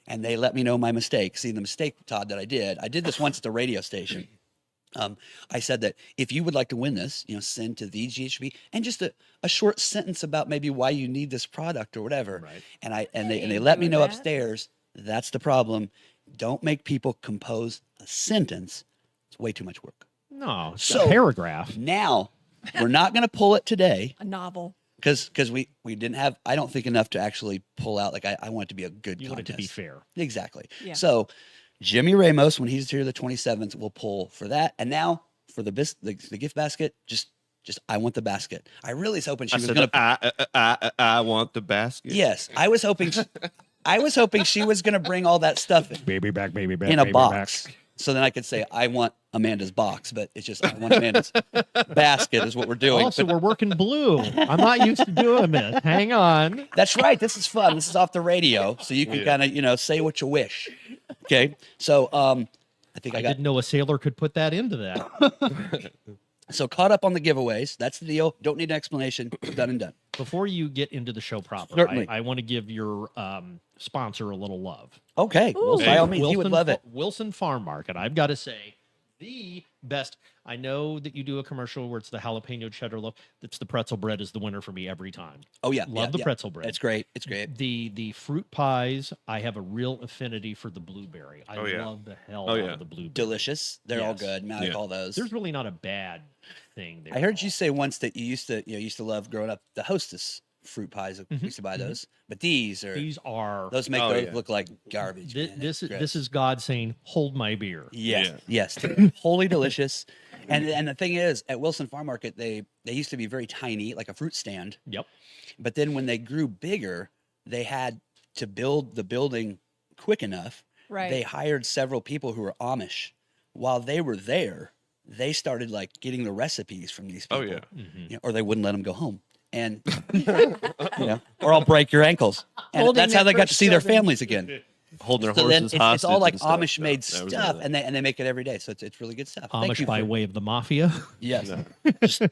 and they let me know my mistake. See, the mistake, Todd, that I did this once at the radio station. I said that if you would like to win this, send to the GGHOP and just a short sentence about maybe why you need this product or whatever. Right. And they let me know upstairs. That's the problem. Don't make people compose a sentence. It's way too much work. No, it's So a paragraph. Now we're not going to pull it today. A novel. Because we didn't have, I don't think, enough to actually pull out. Like I want it to be a good You contest. want it to be fair. Exactly. Yeah. So Jimmy Ramos, when he's here the 27th, will pull for that. And now for the gift basket, just I want the basket. I really was hoping she was going to. I want the basket. Yes, I was hoping. I was hoping she was going to bring all that stuff Baby back, in a baby box, back. so then I could say I want Amanda's box, but it's just I want Amanda's basket is what we're doing. Also, we're working blue. I'm not used to doing this. Hang on. That's right. This is fun. This is off the radio, so you can kind of say what you wish. Okay, so I think I didn't know a sailor could put that into that. So caught up on the giveaways. That's the deal. Don't need an explanation. Done and done. Before you get into the show proper, Certainly. I want to give your sponsor a little love. Okay. Well, by all means, he would love it. Wilson Farm Market. I've got to say, the best. I know that you do a commercial where it's the jalapeno cheddar loaf. It's the pretzel bread is the winner for me every time. Oh yeah, Love the pretzel bread. It's great. It's great. The fruit pies, I have a real affinity for the blueberry. I love the hell out of the blueberry. Delicious. They're all good. I like all those. There's really not a bad thing there. I heard you say once that you used to love growing up the Hostess fruit pies. We used to buy those, but these are those make those look like garbage. This is God saying, "Hold my beer." Yes, wholly delicious. And the thing is, at Wilson Farm Market, they used to be very tiny, like a fruit stand. Yep. But then when they grew bigger, they had to build the building quick enough. Right. They hired several people who were Amish. While they were there, they started getting the recipes from these people. Oh yeah. Or they wouldn't let them go home. And or I'll break your ankles. And that's how they got to see their families again. Holding their So then horses it's hostage. all like and stuff. Amish made That was stuff, really- and they make it every day. So it's really good stuff. Thank Amish you by way of the mafia. Yes. Just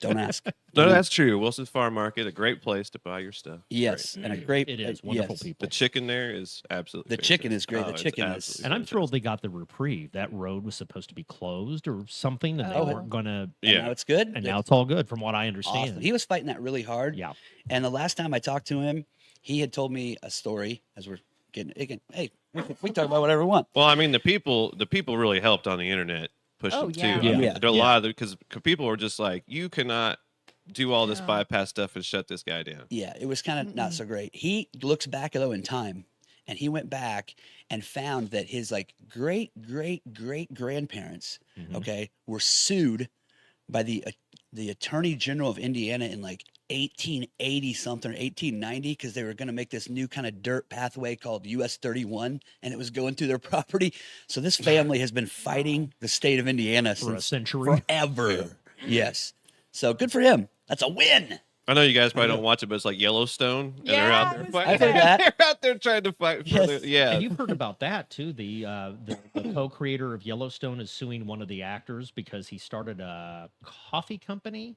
don't ask. No, that's true. Wilson's Farm Market, a great place to buy your stuff. Yes, and a great. It is wonderful yes. people. The chicken there is absolutely. The chicken is great. Oh, The it's chicken is. absolutely And I'm fantastic. thrilled they got the reprieve. That road was supposed to be closed or something, and they weren't going to. And now it's good. And now it's all good, from what I understand. Awesome. He was fighting that really hard. Yeah. And the last time I talked to him, he had told me a story. As we're getting, hey, we can talk about whatever we want. Well, I mean, the people really helped on the internet push Oh, them too. yeah. I mean, Yeah. there are a lot of because people were just like, you cannot do all this bypass stuff and shut this guy down. Yeah, it was kind of not so great. He looks back though in time, and he went back and found that his great grandparents, were sued by the Attorney General of Indiana in 1880 something or 1890 because they were going to make this new kind of dirt pathway called US 31, and it was going through their property. So this family has been fighting the state of Indiana For a since century. forever. Yes. So good for him. That's a win. I know you guys probably don't watch it, but it's like Yellowstone, and they're out there Yeah, fighting. I've heard that. They're out there trying to fight for Yes. the yeah. And you've heard about that too. The co-creator of Yellowstone is suing one of the actors because he started a coffee company,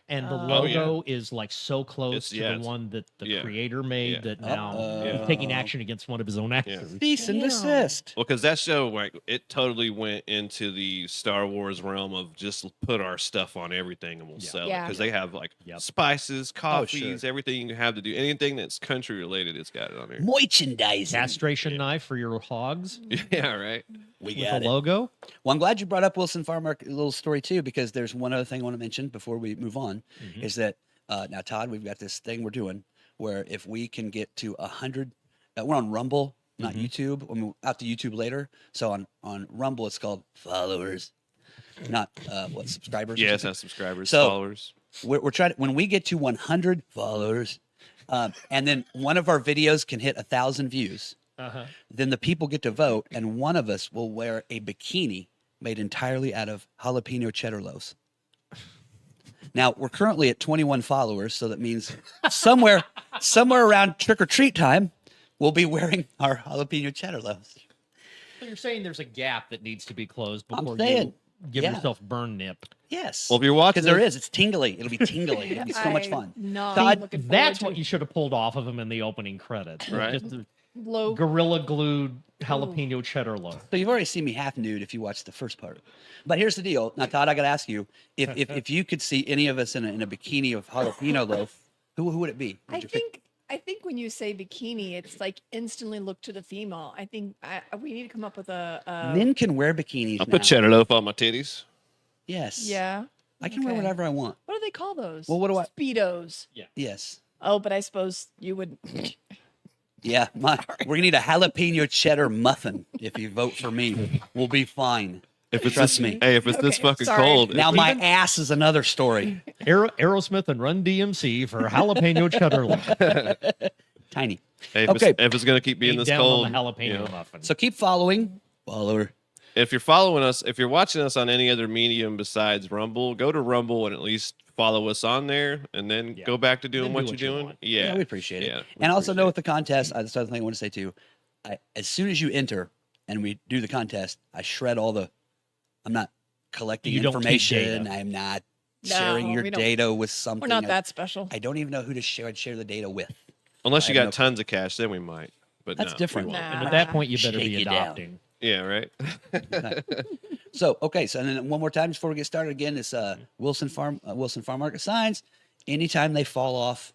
and the logo is so close to the one that the creator made that now he's taking action against one of his own actors. Cease and desist. Well, because that show, it totally went into the Star Wars realm of just put our stuff on everything and we'll sell it. Yeah. Because they have spices, coffees, everything you can have to do anything that's country related. It's got it on there. Merchandising. Castration knife for your hogs Yeah, right. We with got a it. logo. Well, I'm glad you brought up Wilson Farm Market, a little story too, because there's one other thing I want to mention before we move on, is that now, Todd, we've got this thing we're doing where if we can get to 100, we're on Rumble, not YouTube. We'll out to YouTube later. So on Rumble, it's called followers, not subscribers. or Yeah, it's something. not subscribers, So- followers. We're trying to, when we get to 100 followers, and then one of our videos can hit 1,000 views. Then the people get to vote, and one of us will wear a bikini made entirely out of jalapeno cheddar loaves. Now, we're currently at 21 followers, so that means somewhere around trick or treat time, we'll be wearing our jalapeno cheddar loaves. So you're saying there's a gap that needs to be closed I'm before saying, you give yeah. yourself burn nip. Yes. Well, if you're watching because there is, it's tingly. It'll be tingly. It'll be so much fun. No, Todd, looking forward That's to what it. you should have pulled off of him in the opening credits. Right. Just loaf. Gorilla glued jalapeno cheddar loaf. So you've already seen me half nude if you watched the first part. But here's the deal. Now, Todd, I got to ask you, if you could see any of us in a bikini of jalapeno loaf, who would it be? I think when you say bikini, it's like instantly look to the female. I think we need to come up with a. Men can wear bikinis I'll now. put cheddar loaf on my titties. Yes. Yeah. I can wear whatever I want. What do they call those? Well, what do I? Speedos. Yeah. Yes. Oh, but I suppose you would. Yeah. We're going to need a jalapeno cheddar muffin if you vote for me. We'll be fine. If it's Trust this, me. Hey, if it's this Okay, fucking sorry. cold. Now, my ass is another story. Aerosmith and Run DMC for jalapeno cheddar loaf. Tiny. Hey, Okay. if it's gonna keep being Eat this down cold, on the jalapeno you know. muffin. So keep following. Follower. If you're following us, if you're watching us on any other medium besides Rumble, go to Rumble and at least follow us on there, and then Yeah. go back to doing Then what do you're what you doing. want. Yeah, we appreciate it. Yeah, we And also know appreciate with the contest, that's the other thing I want to say too. As soon as you enter and we do the contest, I shred all the. I'm not collecting You don't keep information. data. I'm not No, sharing your we don't- data with something. We're not that special. I don't even know who to share. I'd share the data with. Unless you I have got tons of cash, then we might. But That's no, different. we won't. And at that point, you better Shake be it down. adopting. Yeah, right. So okay, so and then one more time before we get started again, this Wilson Farm Market signs. Anytime they fall off,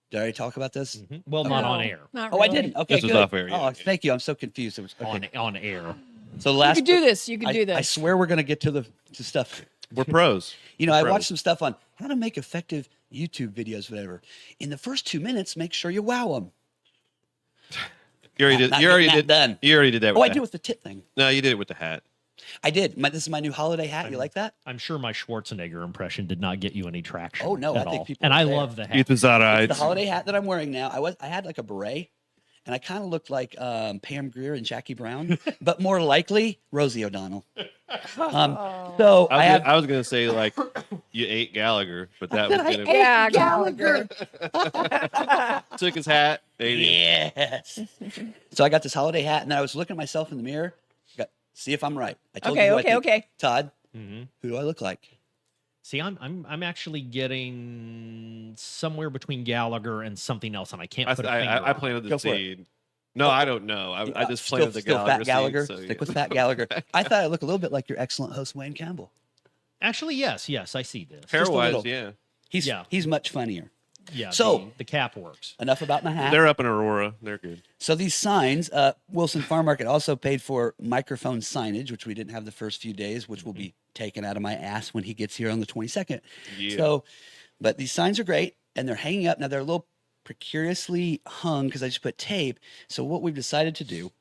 did I already talk about this? Well, not on air. Not Oh, I really. didn't. Okay, This was good. off air, yeah. Oh, thank you. I'm so confused. It was, okay. On air. So the You last. could do this. You could do this. I swear we're gonna get to stuff. We're pros. You know, I Pros. watched some stuff on how to make effective YouTube videos, whatever. In the first 2 minutes, make sure you wow them. You already did. Not You already getting did. that done. You already did that. Oh, With I the did with the tit thing. No, you did it with the hat. I did. This is my new holiday hat. You like that? I'm sure my Schwarzenegger impression did not get you any traction. Oh, no, at I think all. people And are I there. love the hat. Keith is all right. The holiday hat that I'm wearing now. I had like a beret, and I kind of looked like Pam Grier and Jackie Brown, but more likely Rosie O'Donnell. So I was gonna say like you ate Gallagher, but that was gonna Yeah, Gallagher. took his hat. Ate it. Yes. So I got this holiday hat, and then I was looking at myself in the mirror. See if I'm right. I told Okay, you who I okay, think. okay. Todd, Mhm. who do I look like? See, I'm actually getting somewhere between Gallagher and something else, and I can't put a finger I on it. planted the Go for it. seed. No, I don't know. I just Still- planted the still Gallagher Fat Gallagher. seed. So, Stick yeah. with Fat Gallagher. I thought I looked a little bit like your excellent host Wayne Campbell. Actually, yes, I see this. Just a Hair-wise, little. yeah. He's much funnier. Yeah. So- the cap works. Enough about my hat. They're up in Aurora. They're good. So these signs, Wilson Farm Market also paid for microphone signage, which we didn't have the first few days, which will be taken out of my ass when he gets here on the 22nd. Yeah. So, but these signs are great, and they're hanging up. Now they're a little precariously hung because I just put tape. So what we've decided to do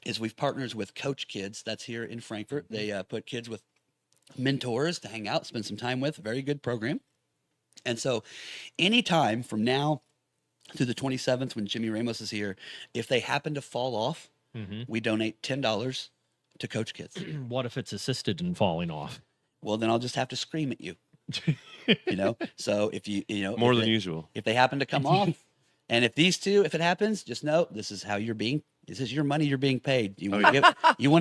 is we've partnered with Coach Kids. That's here in Frankfurt. They put kids with mentors to hang out, spend some time with. Very good program. And so anytime from now through the 27th when Jimmy Ramos is here, if they happen to fall off, we donate $10 to Coach Kids. What if it's assisted in falling off? Well, then I'll just have to scream at you. So if you More if than they- usual. if they happen to come off, and if these two, if it happens, just know this is how this is your money you're being paid. You want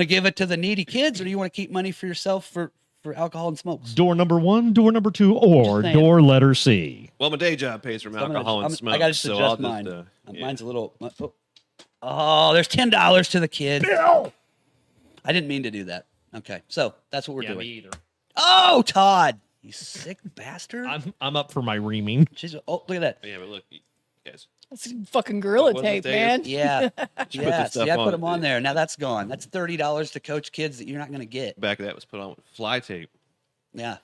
to give it to the needy kids, or do you want to keep money for yourself for alcohol and smokes? Door number 1, door number 2, or saying. door letter C. Well, my day job pays for my alcohol and smoke. I got to so adjust I'll mine. just, yeah. Mine's a little. Oh, there's $10 to the kid. Bill! I didn't mean to do that. Okay, so that's what we're Yeah, doing. me either. Oh, Todd, you sick bastard! I'm up for my reaming. Jeez, oh, look at that. Yeah, but look, you guys. That's fucking gorilla What was tape, the man. Yeah, yeah. stuff See, I put on them it. on there. Now that's gone. That's $30 to coach kids that you're not going to get. Back of that was put on with fly tape. Yeah,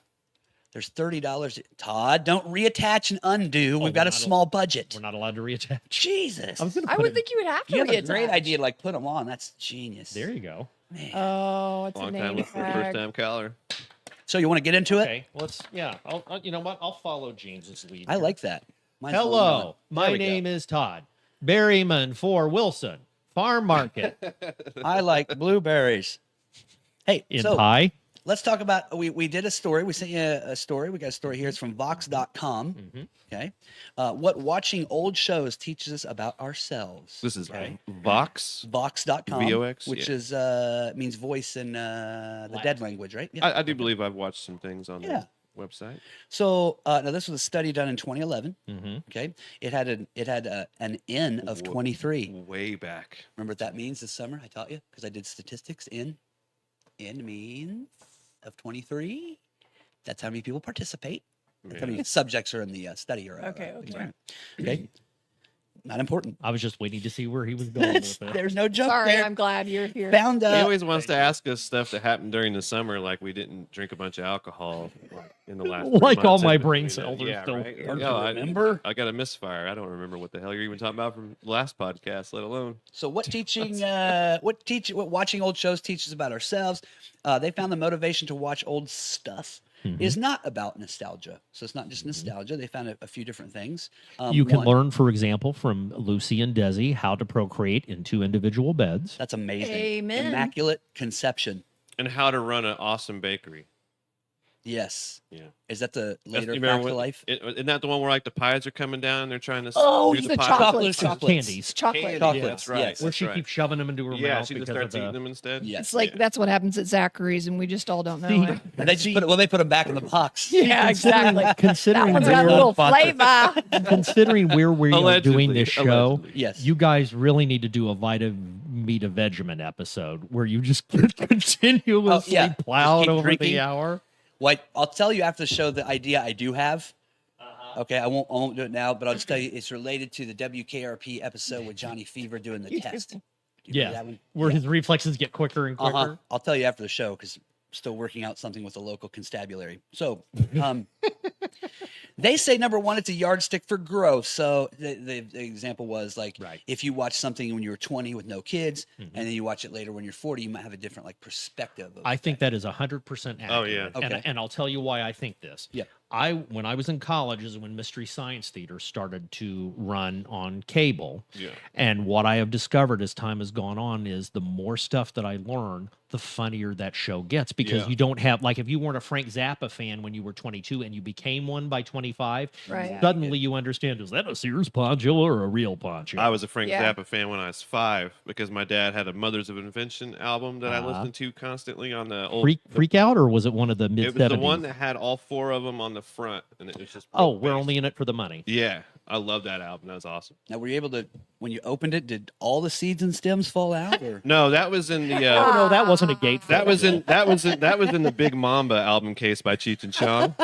there's $30. Todd, don't reattach and undo. We've we're got a not al- small budget. We're not allowed to reattach. Jesus, I would think you would have to you have a reattach. great idea to like put them on. That's genius. There you go. Man. Oh, it's a Long time name with the first tag. time caller. So you want to get into it? Okay, you know what? I'll follow James's lead. I here. like that. Mine's a little Hello, more- my There we go. name is Todd Berryman for Wilson Farm Market I like blueberries. Hey, in so pie. let's talk about. We did a story. We sent you a story. We got a story here. It's from Vox.com. Okay, what watching old shows teaches us about ourselves. This is Okay. Vox. Vox.com, VOX, which yeah. is means voice in the dead language, right? Yeah. I do believe I've watched some things on Yeah. there. website. So now this was a study done in 2011. Mm-hmm. Okay, it had an N of 23. Way back. Remember what that means this summer? I taught you because I did statistics. N means of 23. That's how many people participate. That's how many subjects are in the study or experiment. Okay, not important. I was just waiting to see where he was going with it. There's no joke Sorry, there. I'm glad you're here. Found He always wants to ask us stuff that happened during the summer, like we didn't drink a bunch of alcohol in the last. 3 Like all months my in brain between cells that. are Yeah, still. right? Don't Yeah, you remember? I got a misfire. I don't remember what the hell you're even talking about from the last podcast, let alone. So what watching old shows teaches about ourselves? They found the motivation to watch old stuff is not about nostalgia. So it's not just nostalgia. They found a few different things. You can One, learn, for example, from Lucy and Desi how to procreate in 2 individual beds. That's amazing. Amen. Immaculate conception. And how to run an awesome bakery. Yes. Yeah. Is that the later You fact remember of life? Isn't that the one where like the pies are coming down and they're trying to Oh, do the the pie? chocolates. Candies. Chocolate. Candy, Chocolates, That's right. yes. Where that's she right. keeps shoving them into her Yeah, mouth she just because starts of eating the... them instead. Yes. It's like that's what happens at Zachary's, and we just all don't know it. And they just they put them back in the box. Yeah, exactly. That Considering one's got a where, little flavor. considering where we are doing this show, Allegedly. Yes. you guys really need to do a Vita Vegemin episode where you just continuously plowed Just keep over drinking. the hour. What I'll tell you after the show the idea I do have. Okay, I won't do it now, but I'll just tell you it's related to the WKRP episode with Johnny Fever doing the test. Do you remember that one? Where his reflexes get quicker and quicker. I'll tell you after the show because I'm still working out something with the local constabulary. So, they say number one, it's a yardstick for growth. So the example was like, if you watch something when you were 20 with no kids, and then you watch it later when you're 40, you might have a different like perspective. I think that is 100% accurate. Oh, yeah. Okay. And I'll tell you why I think this. Yeah. When I was in college is when Mystery Science Theater started to run on cable. Yeah. And what I have discovered as time has gone on is the more stuff that I learn, the funnier that show gets because you don't have, like, if you weren't a Frank Zappa fan when you were 22 and you became one by 25, Right. suddenly you understand, is that a Sears poncho or a real poncho? I was a Frank Yeah. Zappa fan when I was 5 because my dad had a Mothers of Invention album that I listened to constantly on the old. Freak Out, or was it one of the mid 70s? It was the one that had all 4 of them on the front, and it was just. Oh, we're only in it for the money. Yeah, I love that album. That was awesome. Now, were you able to, when you opened it, did all the seeds and stems fall out? Or? No, that was in the. Oh, no, that wasn't a gate. That was in the Big Mamba album case by Cheech and Chong.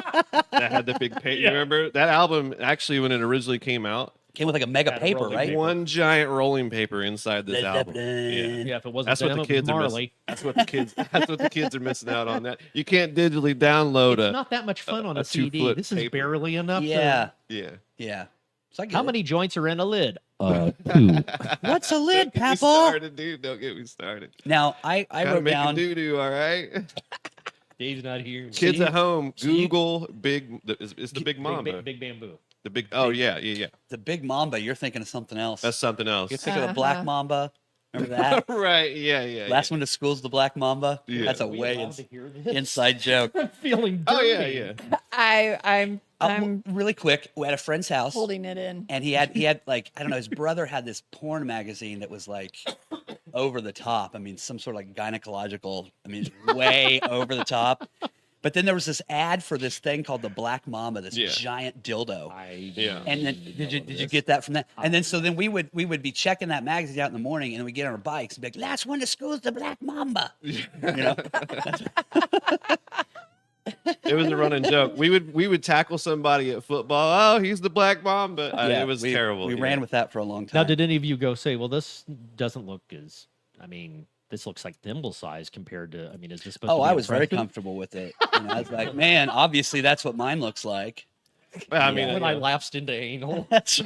That had the big paper. You remember that album? Actually, when it originally came out, Came with like a mega paper, rolling right? paper. one giant rolling paper inside this Led album. Zeppelin. Yeah, if it wasn't That's what them, the it was kids are Marley. missing. That's what the kids. That's what the kids are missing out on. That you can't digitally download It's a. not that much fun on a a CD. 2-foot This is paper. barely enough. Yeah, Yeah. yeah. So I get How it. many joints are in a lid? 2. What's a lid, Don't get me Papa? started, dude. Don't get me started. Now, I Gotta wrote make down. a doo-doo, all right? Dave's not here. Kids you- at home, so you- Google it's the Big Mamba. Big bamboo. The big. Oh yeah. The big mamba, you're thinking of something else. That's something else. You're thinking of black mamba. Remember that? Right. Yeah. Last one to school's the black mamba. Yeah. That's a Are we way allowed to hear this? inside joke. I'm feeling Oh dirty. yeah. I'm Really quick. We had a friend's house, holding it in. and he had like I don't know. His brother had this porn magazine that was like over the top. I mean, some sort of like gynecological. I mean, it's way over the top. But then there was this ad for this thing called the Black Mamba, this giant dildo. Yeah. And then did you get that from that? And then then we would be checking that magazine out in the morning, and we get on our bikes and be like, "Last one to school is the Black Mamba." You know, It was a running joke. We would tackle somebody at football. Oh, he's the Black Mamba. It was terrible. We ran with that for a long time. Now, did any of you go say, well, this doesn't look as, I mean, this looks like thimble size compared to, I mean, is this supposed to be I was very impressive? comfortable with it. You know, I was like, man, obviously that's what mine looks like. Well, I mean, when I lapsed into anal. That's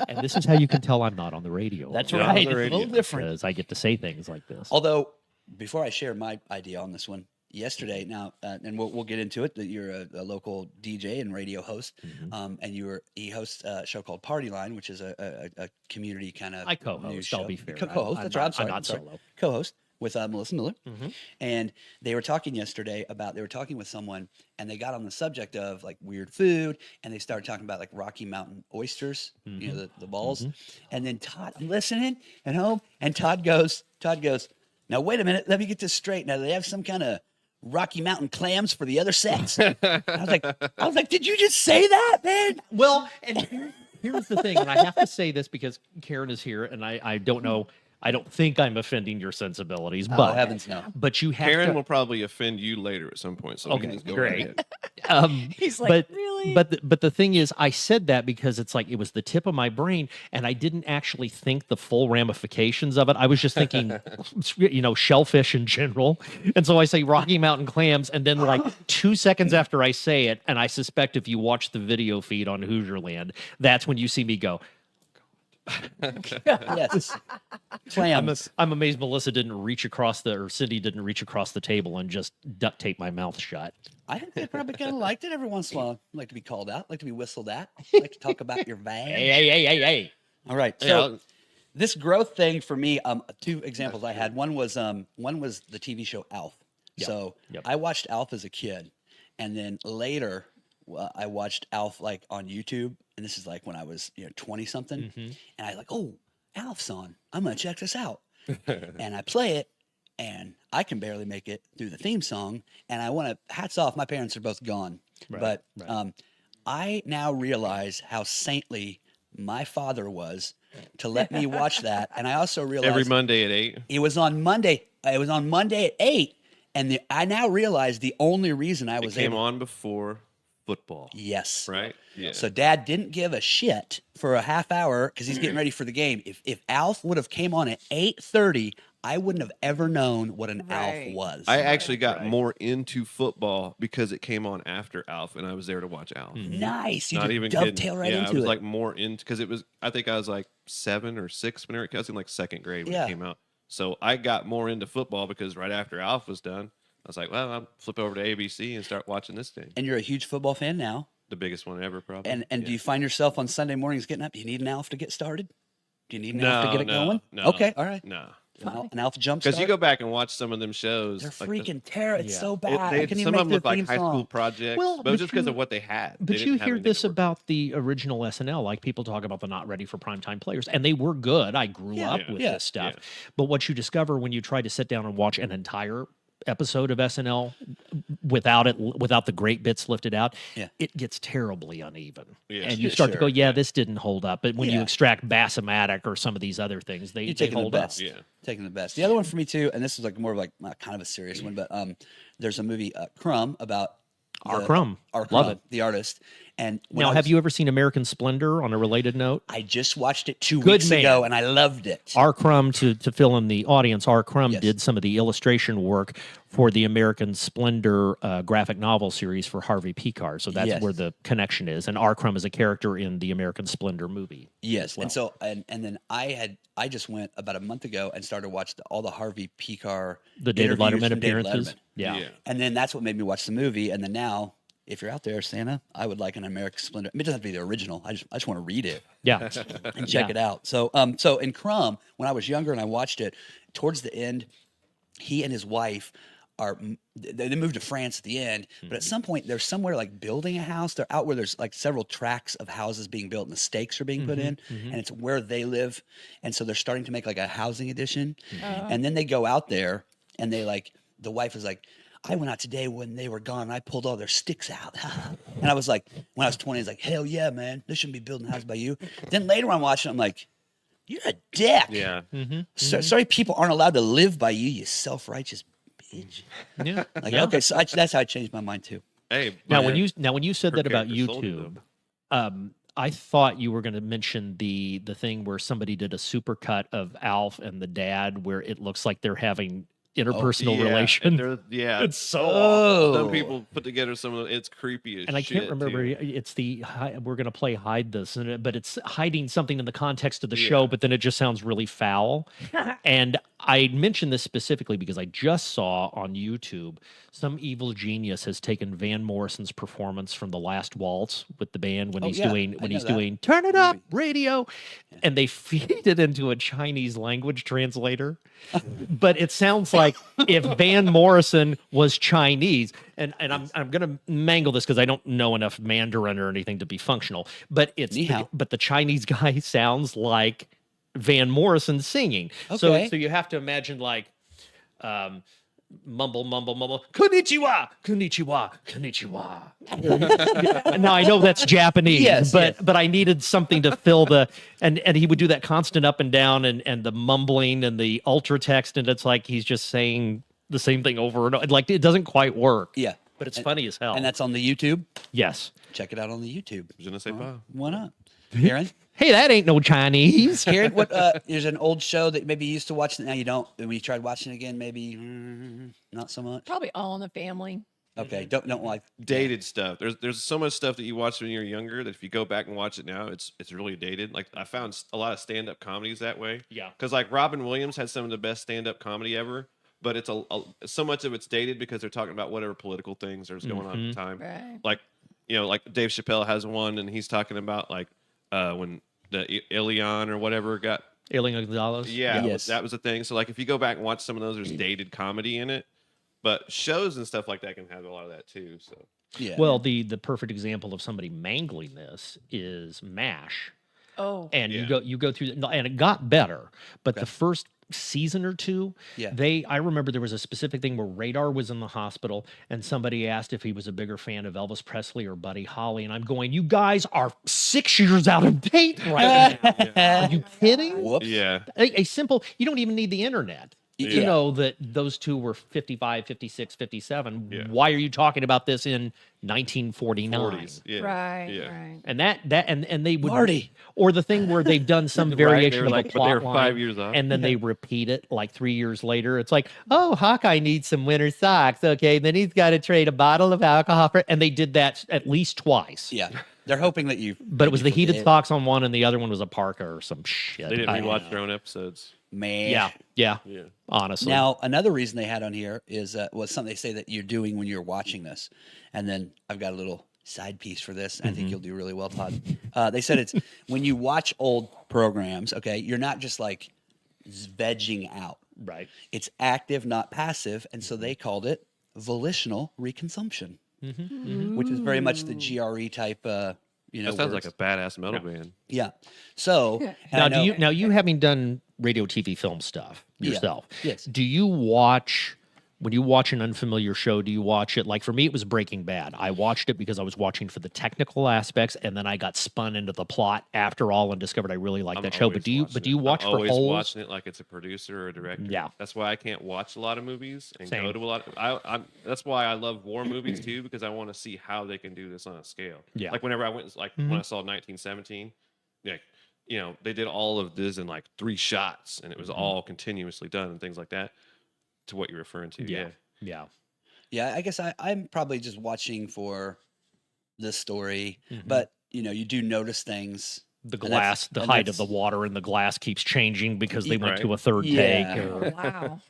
And this is how you can tell I'm not on the radio. That's Yeah, right. on the It's a little radio. different. Because I get to say things like this. Although, before I share my idea on this one, yesterday now, and we'll get into it. That you're a local DJ and radio host, and he hosts a show called Party Line, which is a community kind of. I co-host, I'll be fair. Co-host. That's right. I'm sorry. I'm not I'm sorry. solo. Co-host with Melissa Miller, and they were talking yesterday about they were talking with someone, and they got on the subject of like weird food, and they started talking about like Rocky Mountain oysters, you know, the balls, and then Todd, I'm listening at home, and Todd goes, now wait a minute, let me get this straight. Now they have some kind of Rocky Mountain clams for the other sex. I was like, did you just say that, man? Well, and here's the thing, and I have to say this because Karen is here, and I don't know. I don't think I'm offending your sensibilities, Oh, but heavens no. but you have Karen to. will probably offend you later at some point. So we can Okay, just go great. right ahead. He's like, but really? but the thing is, I said that because it's like it was the tip of my brain, and I didn't actually think the full ramifications of it. I was just thinking, shellfish in general, and so I say Rocky Mountain clams, and then like 2 seconds after I say it, and I suspect if you watch the video feed on Hoosierland, that's when you see me go. Yes. Clams. I'm amazed Melissa didn't reach across or Cindy didn't reach across the table and just duct tape my mouth shut. I think they probably kind of liked it every once in a while. Like to be called out, like to be whistled at, like to talk about your van. Hey. All right. So this growth thing for me, 2 examples I had. One was the TV show Alf. Yep. So Yep. I watched Alf as a kid, and then later I watched Alf like on YouTube, and this is like when I was 20 something, Mm-hmm. and I like, oh, Alf's on. I'm gonna check this out, and I play it, and I can barely make it through the theme song, and I want to hats off. My parents are both gone, Right, but I now realize how saintly my father was to let me watch that, and I also realized Every Monday at 8. it was on Monday. It was on Monday at 8, and I now realize the only reason I It was came able. on before football. Yes. Right? Yeah. So Dad didn't give a shit for a half hour because he's getting ready for the game. If Alf would have came on at 8:30, I wouldn't have ever known what an Right. Alf was. I actually got Right. more into football because it came on after Alf, and I was there to watch Alf. Nice. You Not just even dovetail kidding. right yeah, into I was it. like more into because it was. I think I was like 7 or 6 when I was in like 2nd grade when Yeah. it came out. So I got more into football because right after Alf was done, I was like, well, I'll flip over to ABC and start watching this thing. And you're a huge football fan now. The biggest one ever, probably. And Yeah. do you find yourself on Sunday mornings getting up? Do you need an Alf to get started? Do you need an Alf to No, get it no, going? no. Okay. All right. No. An Alf jump Because start. you go back and watch some of them shows. They're like freaking terrible. It's Yeah. so bad. I couldn't even some of them make look the like theme high school song. projects, Well, but it was but just because you- of what they had. They But didn't you have hear anything this to work about the original SNL, like people talk about the not ready for primetime players, and they were good. I grew Yeah, up with yeah, this stuff. yeah. But what you discover when you try to sit down and watch an entire episode of SNL without the great bits lifted out, Yeah. it gets terribly uneven. Yeah. And you Yeah, start to go, sure. yeah, this didn't hold up. But when you Yeah. extract Bassomatic or some of these other things, they You're taking the hold best. up. Yeah. Taking the best. The other one for me too, and this is like more of like kind of a serious one, but there's a movie Crumb about R. Crumb. R. Love Crumb, it. the artist. And when Now, I have was- you ever seen American Splendor on a related note? I just watched it 2 Good weeks man. ago, and I loved it. R. Crumb, to fill in the audience, R. Crumb Yes. did some of the illustration work for the American Splendor graphic novel series for Harvey Pekar. So that's Yes. where the connection is. And R. Crumb is a character in the American Splendor movie. Yes, well. and so and then I just went about a month ago and started watching all the Harvey Pekar The David interviews Letterman from David appearances. Letterman. Yeah. Yeah. And then that's what made me watch the movie. And then now, if you're out there, Santa, I would like an American Splendor. I mean, it doesn't have to be the original. I just want to read it Yeah. and check it out. So so in Crumb, when I was younger and I watched it, towards the end, he and his wife they moved to France at the end, but at some point they're somewhere like building a house. They're out where there's like several tracts of houses being built and the stakes are being put in, and it's where they live. And so they're starting to make like a housing addition. And then they go out there and they like, the wife is like, I went out today when they were gone and I pulled all their sticks out. And I was like, when I was 20, I was like, hell yeah, man, they shouldn't be building a house by you. Then later on watching, I'm like, you're a dick. Yeah. Sorry, people aren't allowed to live by you, you self-righteous bitch. Yeah. Like, Yeah. okay, so that's how I changed my mind too. Hey, Now, but when you said her that about character sold it, YouTube, though. I thought you were going to mention the thing where somebody did a supercut of Alf and the dad, where it looks like they're having interpersonal Yeah, relation. yeah, It's so Oh. Some people put together some of it's creepy as and I shit. can't remember. too. It's we're going to play hide this, but it's hiding something in the context of the show, but then it just sounds really foul. And I mentioned this specifically because I just saw on YouTube some evil genius has taken Van Morrison's performance from The Last Waltz with the band when Oh, he's yeah, doing I know that. doing Turn It Up Radio, and they feed it into a Chinese language translator. But it sounds like if Van Morrison was Chinese, and I'm gonna mangle this because I don't know enough Mandarin or anything to be functional, but Ni hao. but the Chinese guy sounds like Van Morrison singing. Okay. So you have to imagine like mumble, konnichiwa, konnichiwa, konnichiwa. Now I know that's Japanese, Yes, but I needed something to fill the and he would do that constant up and down and the mumbling and the ultra text, and it's like he's just saying the same thing over and over. Like it doesn't quite work. Yeah. But it's funny as hell. And that's on the YouTube. Yes. Check it out on the YouTube. Je ne sais pas. Why not? Karen? Hey, that ain't no Chinese. Karen, what there's an old show that maybe you used to watch that now you don't, and when you tried watching it again, maybe not so much. Probably All in the Family. Okay, don't like Dated stuff. There's so much stuff that you watched when you were younger that if you go back and watch it now, it's really dated. Like I found a lot of stand-up comedies that way. Yeah. Because like Robin Williams had some of the best stand-up comedy ever, but it's so much of it's dated because they're talking about whatever political things there's going on at the time. Right. Like like Dave Chappelle has one, and he's talking about like when the Ilion or whatever got. Alien Gonzalez. Yeah, Yes. that was a thing. So like if you go back and watch some of those, there's dated comedy in it. But shows and stuff like that can have a lot of that too. So yeah. Well, the perfect example of somebody mangling this is MASH. Oh. And Yeah. you go through and it got better, but the first season or two, Yeah. I remember there was a specific thing where Radar was in the hospital and somebody asked if he was a bigger fan of Elvis Presley or Buddy Holly, and I'm going, you guys are 6 years out of date right now. Are you kidding? Whoops. yeah, A simple, you don't even need the internet. You Yeah. know that those two were 55, 56, 57. Yeah. Why are you talking about this in 1949? 40s. Yeah, Right. yeah. Right. And and they would Marty. or the thing where they've done some Right, variation they were of like, a but plot they were line, 5 years off. and then they repeat it like 3 years later. It's like, oh, Hawkeye needs some winter socks. Okay, then he's got to trade a bottle of alcohol for, and they did that at least twice. Yeah. They're hoping that you. But it was the heated forget. socks on one, and the other one was a parka or some shit. They didn't I- rewatch their own episodes. Man. Yeah. Yeah, Honestly, Now, another reason they had on here is was something they say that you're doing when you're watching this. And then I've got a little side piece for this. I think you'll do really well, Todd. They said it's when you watch old programs, okay, you're not just like vegging out. right. It's active, not passive. And so they called it volitional reconsumption, which is very much the GRE type, that sounds like words. a badass metal band. Yeah. So and I Now, know- you having done radio, TV, film stuff Yeah. yourself, Yes. do you watch when you watch an unfamiliar show? Do you watch it like for me? It was Breaking Bad. I watched it because I was watching for the technical aspects, and then I got spun into the plot after all and discovered I really liked I'm that show. But always do you watching it. watch I'm for always holes? watching it like it's a producer or a director. Yeah. That's why I can't watch a lot of movies and Same. go to a lot. That's why I love war movies too, because I want to see how they can do this on a scale. Yeah. Like whenever I went, like when I saw 1917, like they did all of this in like 3 shots, and it was all continuously done and things like that. To what you're referring to, yeah. Yeah. Yeah, I guess I'm probably just watching for the story, but you do notice things. The And glass, the and height of that's- the water in the glass keeps changing because they went Right. to a third Yeah. take. Or, Wow.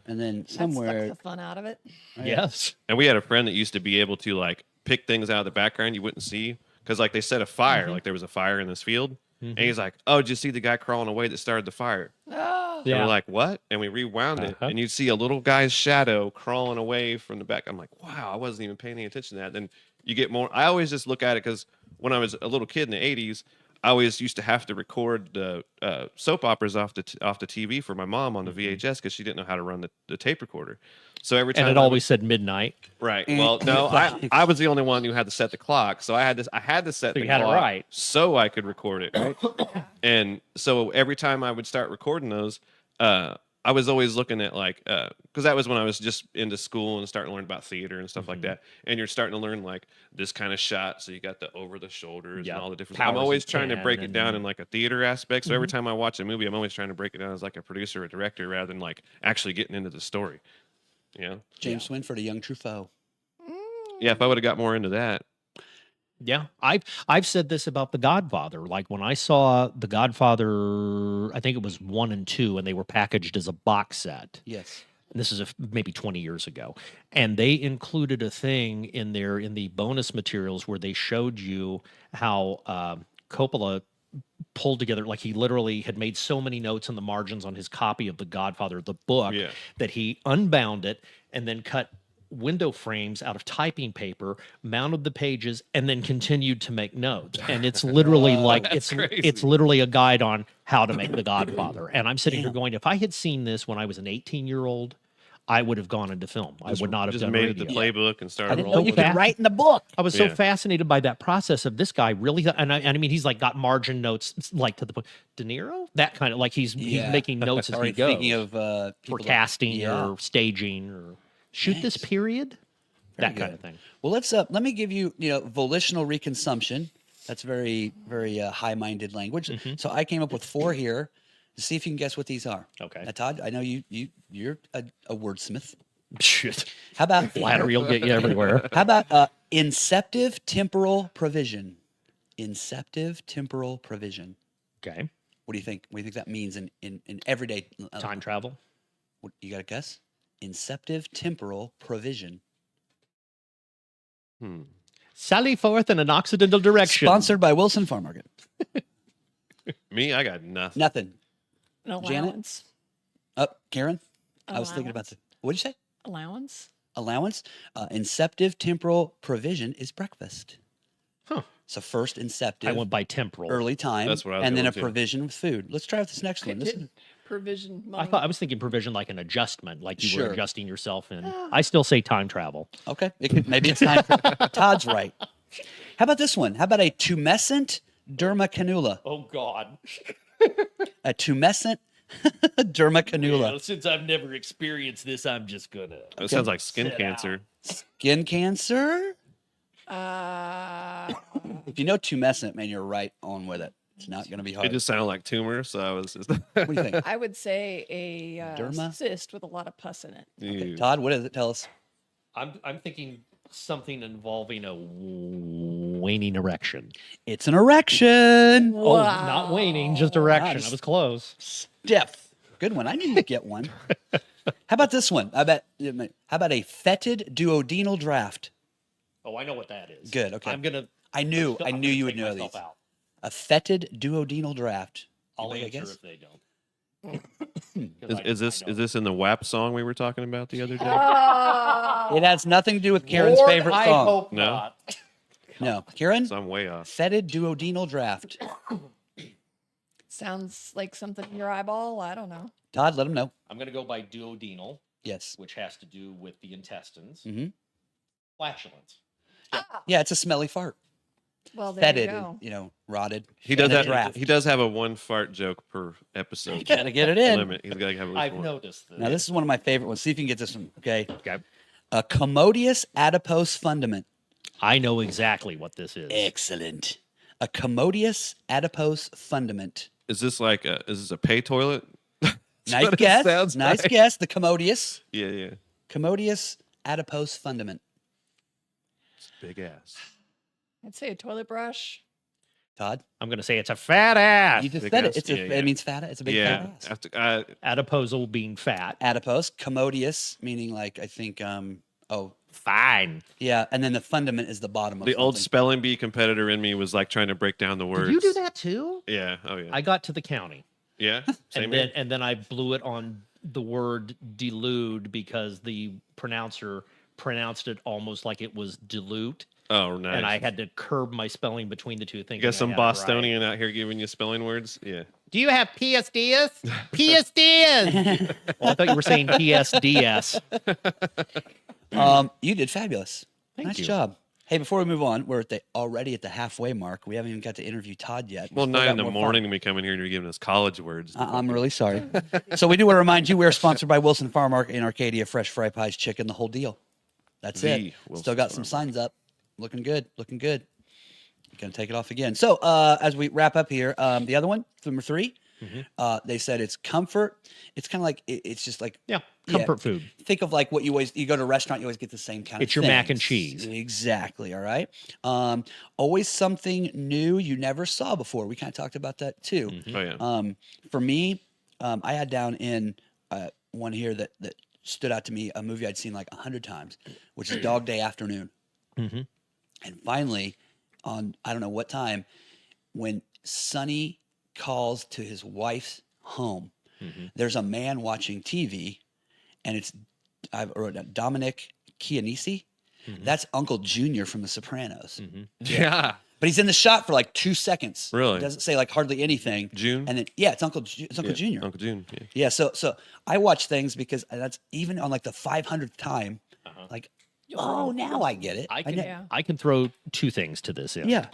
And then That somewhere, sucks the fun out of it. yes. And we had a friend that used to be able to like pick things out of the background you wouldn't see because like they set a fire, like there was a fire in this field, and he's like, "Oh, did you see the guy crawling away that started the fire?" Oh. And we're like, "What?" And we rewound it, and you'd see a little guy's shadow crawling away from the back. I'm like, "Wow, I wasn't even paying any attention to that." Then you get more. I always just look at it because when I was a little kid in the '80s, I always used to have to record the soap operas off the TV for my mom on the VHS because she didn't know how to run the tape recorder. So every time And it I would- always said midnight. right. Well, no, I was the only one who had to set the clock, so I had to set So the you had it clock right. so I could record it. Right? And so every time I would start recording those, I was always looking at like because that was when I was just into school and starting to learn about theater and stuff like that. And you're starting to learn like this kind of shot, so you got the over the shoulders Yep. and all the different. Powers I'm always of trying to 10 break it down and- in like a theater aspect. So every time I watch a movie, I'm always trying to break it down as like a producer or director rather than like actually getting into the story. You know? James Swinford, a young Truffaut. Yeah, if I would have got more into that. Yeah, I've said this about The Godfather. Like when I saw The Godfather, I think it was 1 and 2, and they were packaged as a box set. Yes. This is maybe 20 years ago, and they included a thing in there in the bonus materials where they showed you how Coppola pulled together, like he literally had made so many notes in the margins on his copy of The Godfather, the book, Yeah. that he unbound it and then cut window frames out of typing paper, mounted the pages, and then continued to make notes. And it's literally like it's crazy. literally a guide on how to make The Godfather. And I'm sitting here going, if I had seen this when I was an 18-year-old, I would have gone into film. I would not have just done made radio. it the playbook and I started didn't know rolling you with it. could write in the book. I was so Yeah. fascinated by that process of this guy really, and I mean, he's like got margin notes like to the point. De Niro, that kind of like he's Yeah. making notes as Or he goes thinking of for people that- casting yeah. or staging or shoot this Nice. period, Very that kind good. of thing. Well, let me give you, volitional reconsumption. That's very, very high-minded language. So I came up with 4 here to see if you can guess what these are. Okay. Now, Todd, I know you're a wordsmith. Shit, How about flattery will get you everywhere. How about inceptive temporal provision? Inceptive temporal provision. Okay, What do you think? What do you think that means in everyday time travel. What, you got to guess? Inceptive temporal provision. Sally forth in an occidental direction. Sponsored by Wilson Farm Market. Me, I got nothing. Nothing. An Janet? allowance. Up, Karen. I was thinking about Allowance. the. What'd you say? Allowance. Allowance. Inceptive temporal provision is breakfast. Huh. So first inceptive, I went by temporal. early time, That's what I was and then a going to. provision of food. Let's try out this next one. This is, Provision I money. thought I was thinking provision like an adjustment, like you were Sure. adjusting yourself in. I still say time travel. okay. Maybe it's time. Todd's right. How about this one? How about a tumescent derma cannula? Oh God! A tumescent derma cannula. Since I've never experienced this, I'm just gonna. That sounds like skin Sit cancer. Skin cancer? Uh, If you know tumescent, man, you're right on with it. It's not going to be hard. It just sounded like tumor, so I was just. What do you think? I would say a Derma? cyst with a lot of pus in it. Ew. Todd, what does it tell us? I'm thinking something involving a waning erection. It's an erection. Oh, not waning, just erection. Nice. I was close. Stiff. Good one. I need to get one. How about this one? How about a fetid duodenal draft? Oh, I know what that is. Good, okay. I'm gonna. I knew I'm you gonna would take know myself these. out. A fetid duodenal draft. I'll Anybody answer guess? if they don't. 'Cause Is this in the WAP song we were talking about the other day? It has nothing to do with Karen's favorite I song. hope No? not. No, Karen. So I'm way off. Fetid duodenal draft. Sounds like something in your eyeball. I don't know. Todd, let him know. I'm gonna go by duodenal, Yes. which has to do with the intestines. Mhm. Flatulence. Yeah, it's a smelly fart. Well, there Fetid, you go. rotted. He does And a have. draft. He does have a 1 fart joke per episode. Gotta get it in. Limit. He's got to have at least I've one. noticed this. Now, this is one of my favorite ones. See if you can get this one. Okay. Okay. A commodious adipose fundament. I know exactly what this is. Excellent. A commodious adipose fundament. Is this like is this a pay toilet? Nice what it guess. sounds Nice like. guess. The commodious. Yeah. Commodious adipose fundament. It's big ass. I'd say a toilet brush. Todd, I'm gonna say it's a fat ass. you just big said ass. it. It's Yeah, a, yeah. It means fat. It's a big Yeah. fat ass. After, Adiposal being fat. Adipose. Commodious, meaning like I think. Fine. Yeah, and then the fundament is the bottom of the old something. spelling bee competitor in me was like trying to break down the words. Did you do that too? Yeah. Oh yeah. I got to the county. Yeah. Same and here. then I blew it on the word delude because the pronouncer pronounced it almost like it was dilute. Oh, nice. And I had to curb my spelling between the two things. You got some Bostonian out here giving you spelling words. Yeah. Do you have PSDS? PSDS. Oh, I thought you were saying PSDS. You did fabulous. Nice you. job. Hey, before we move on, we're already at the halfway mark. We haven't even got to interview Todd yet. Well, We've still 9 in got the more morning, we come in here and you're giving us college words. I'm really sorry. So we do want to remind you, we're sponsored by Wilson Farm Market in Arcadia. Fresh fry pies, chicken, the whole deal. That's The it. Wilson Still got Farm some signs up. Looking good. Looking good. Gonna take it off again. So as we wrap up here, the other one, number 3, they said it's comfort. It's kind of like it's just like Yeah, comfort food. Think of like what you go to a restaurant, you always get the same kind of It's your mac and things. cheese. Exactly. All right. Always something new you never saw before. We kind of talked about that too. Oh, yeah. For me, I had down in one here that stood out to me, a movie I'd seen like 100 times, which is Dog Day Afternoon. Mhm. And finally, on I don't know what time, when Sonny calls to his wife's home, there's a man watching TV, and I wrote down Dominic Chianese. That's Uncle Junior from The Sopranos. Yeah. But he's in the shot for like 2 seconds. Really? He doesn't say like hardly anything. June? And then it's Uncle Junior. Uncle June. Yeah. Yeah. So I watch things because that's even on like the 500th time. Like, oh, now I get it. I can throw 2 things to this in. Yeah.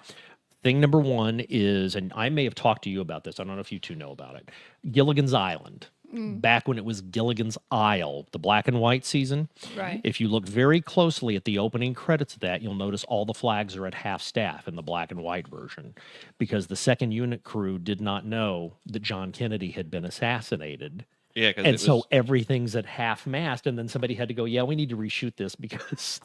Thing number 1 is, and I may have talked to you about this. I don't know if you 2 know about it. Gilligan's Island. Back when it was Gilligan's Isle, the black and white season. Right. If you look very closely at the opening credits of that, you'll notice all the flags are at half staff in the black and white version, because the second unit crew did not know that John Kennedy had been assassinated. Yeah, and so everything's at half mast, and then somebody had to go, yeah, we need to reshoot this because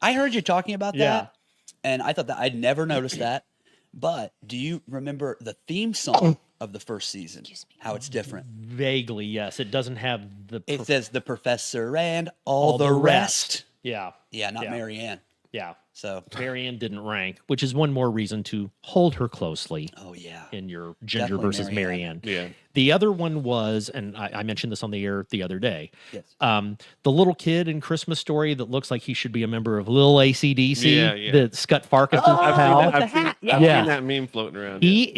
I heard you talking about Yeah. that, and I thought that I'd never noticed that. But do you remember the theme song of the first season? How it's different. vaguely, yes, it doesn't have the It says the professor and all the rest. Yeah, Yeah, not Yeah. Mary Ann. yeah. So, Marianne didn't rank, which is one more reason to hold her closely oh yeah. in your Ginger Definitely versus Marianne. Marianne. Yeah. The other one was, and I mentioned this on the air the other day, Yes. the little kid in Christmas Story that looks like he should be a member of Lil ACDC, Yeah, yeah. the Scott Farkus' Oh, pal. with the I've seen, hat. I've Yeah. seen that meme floating around. He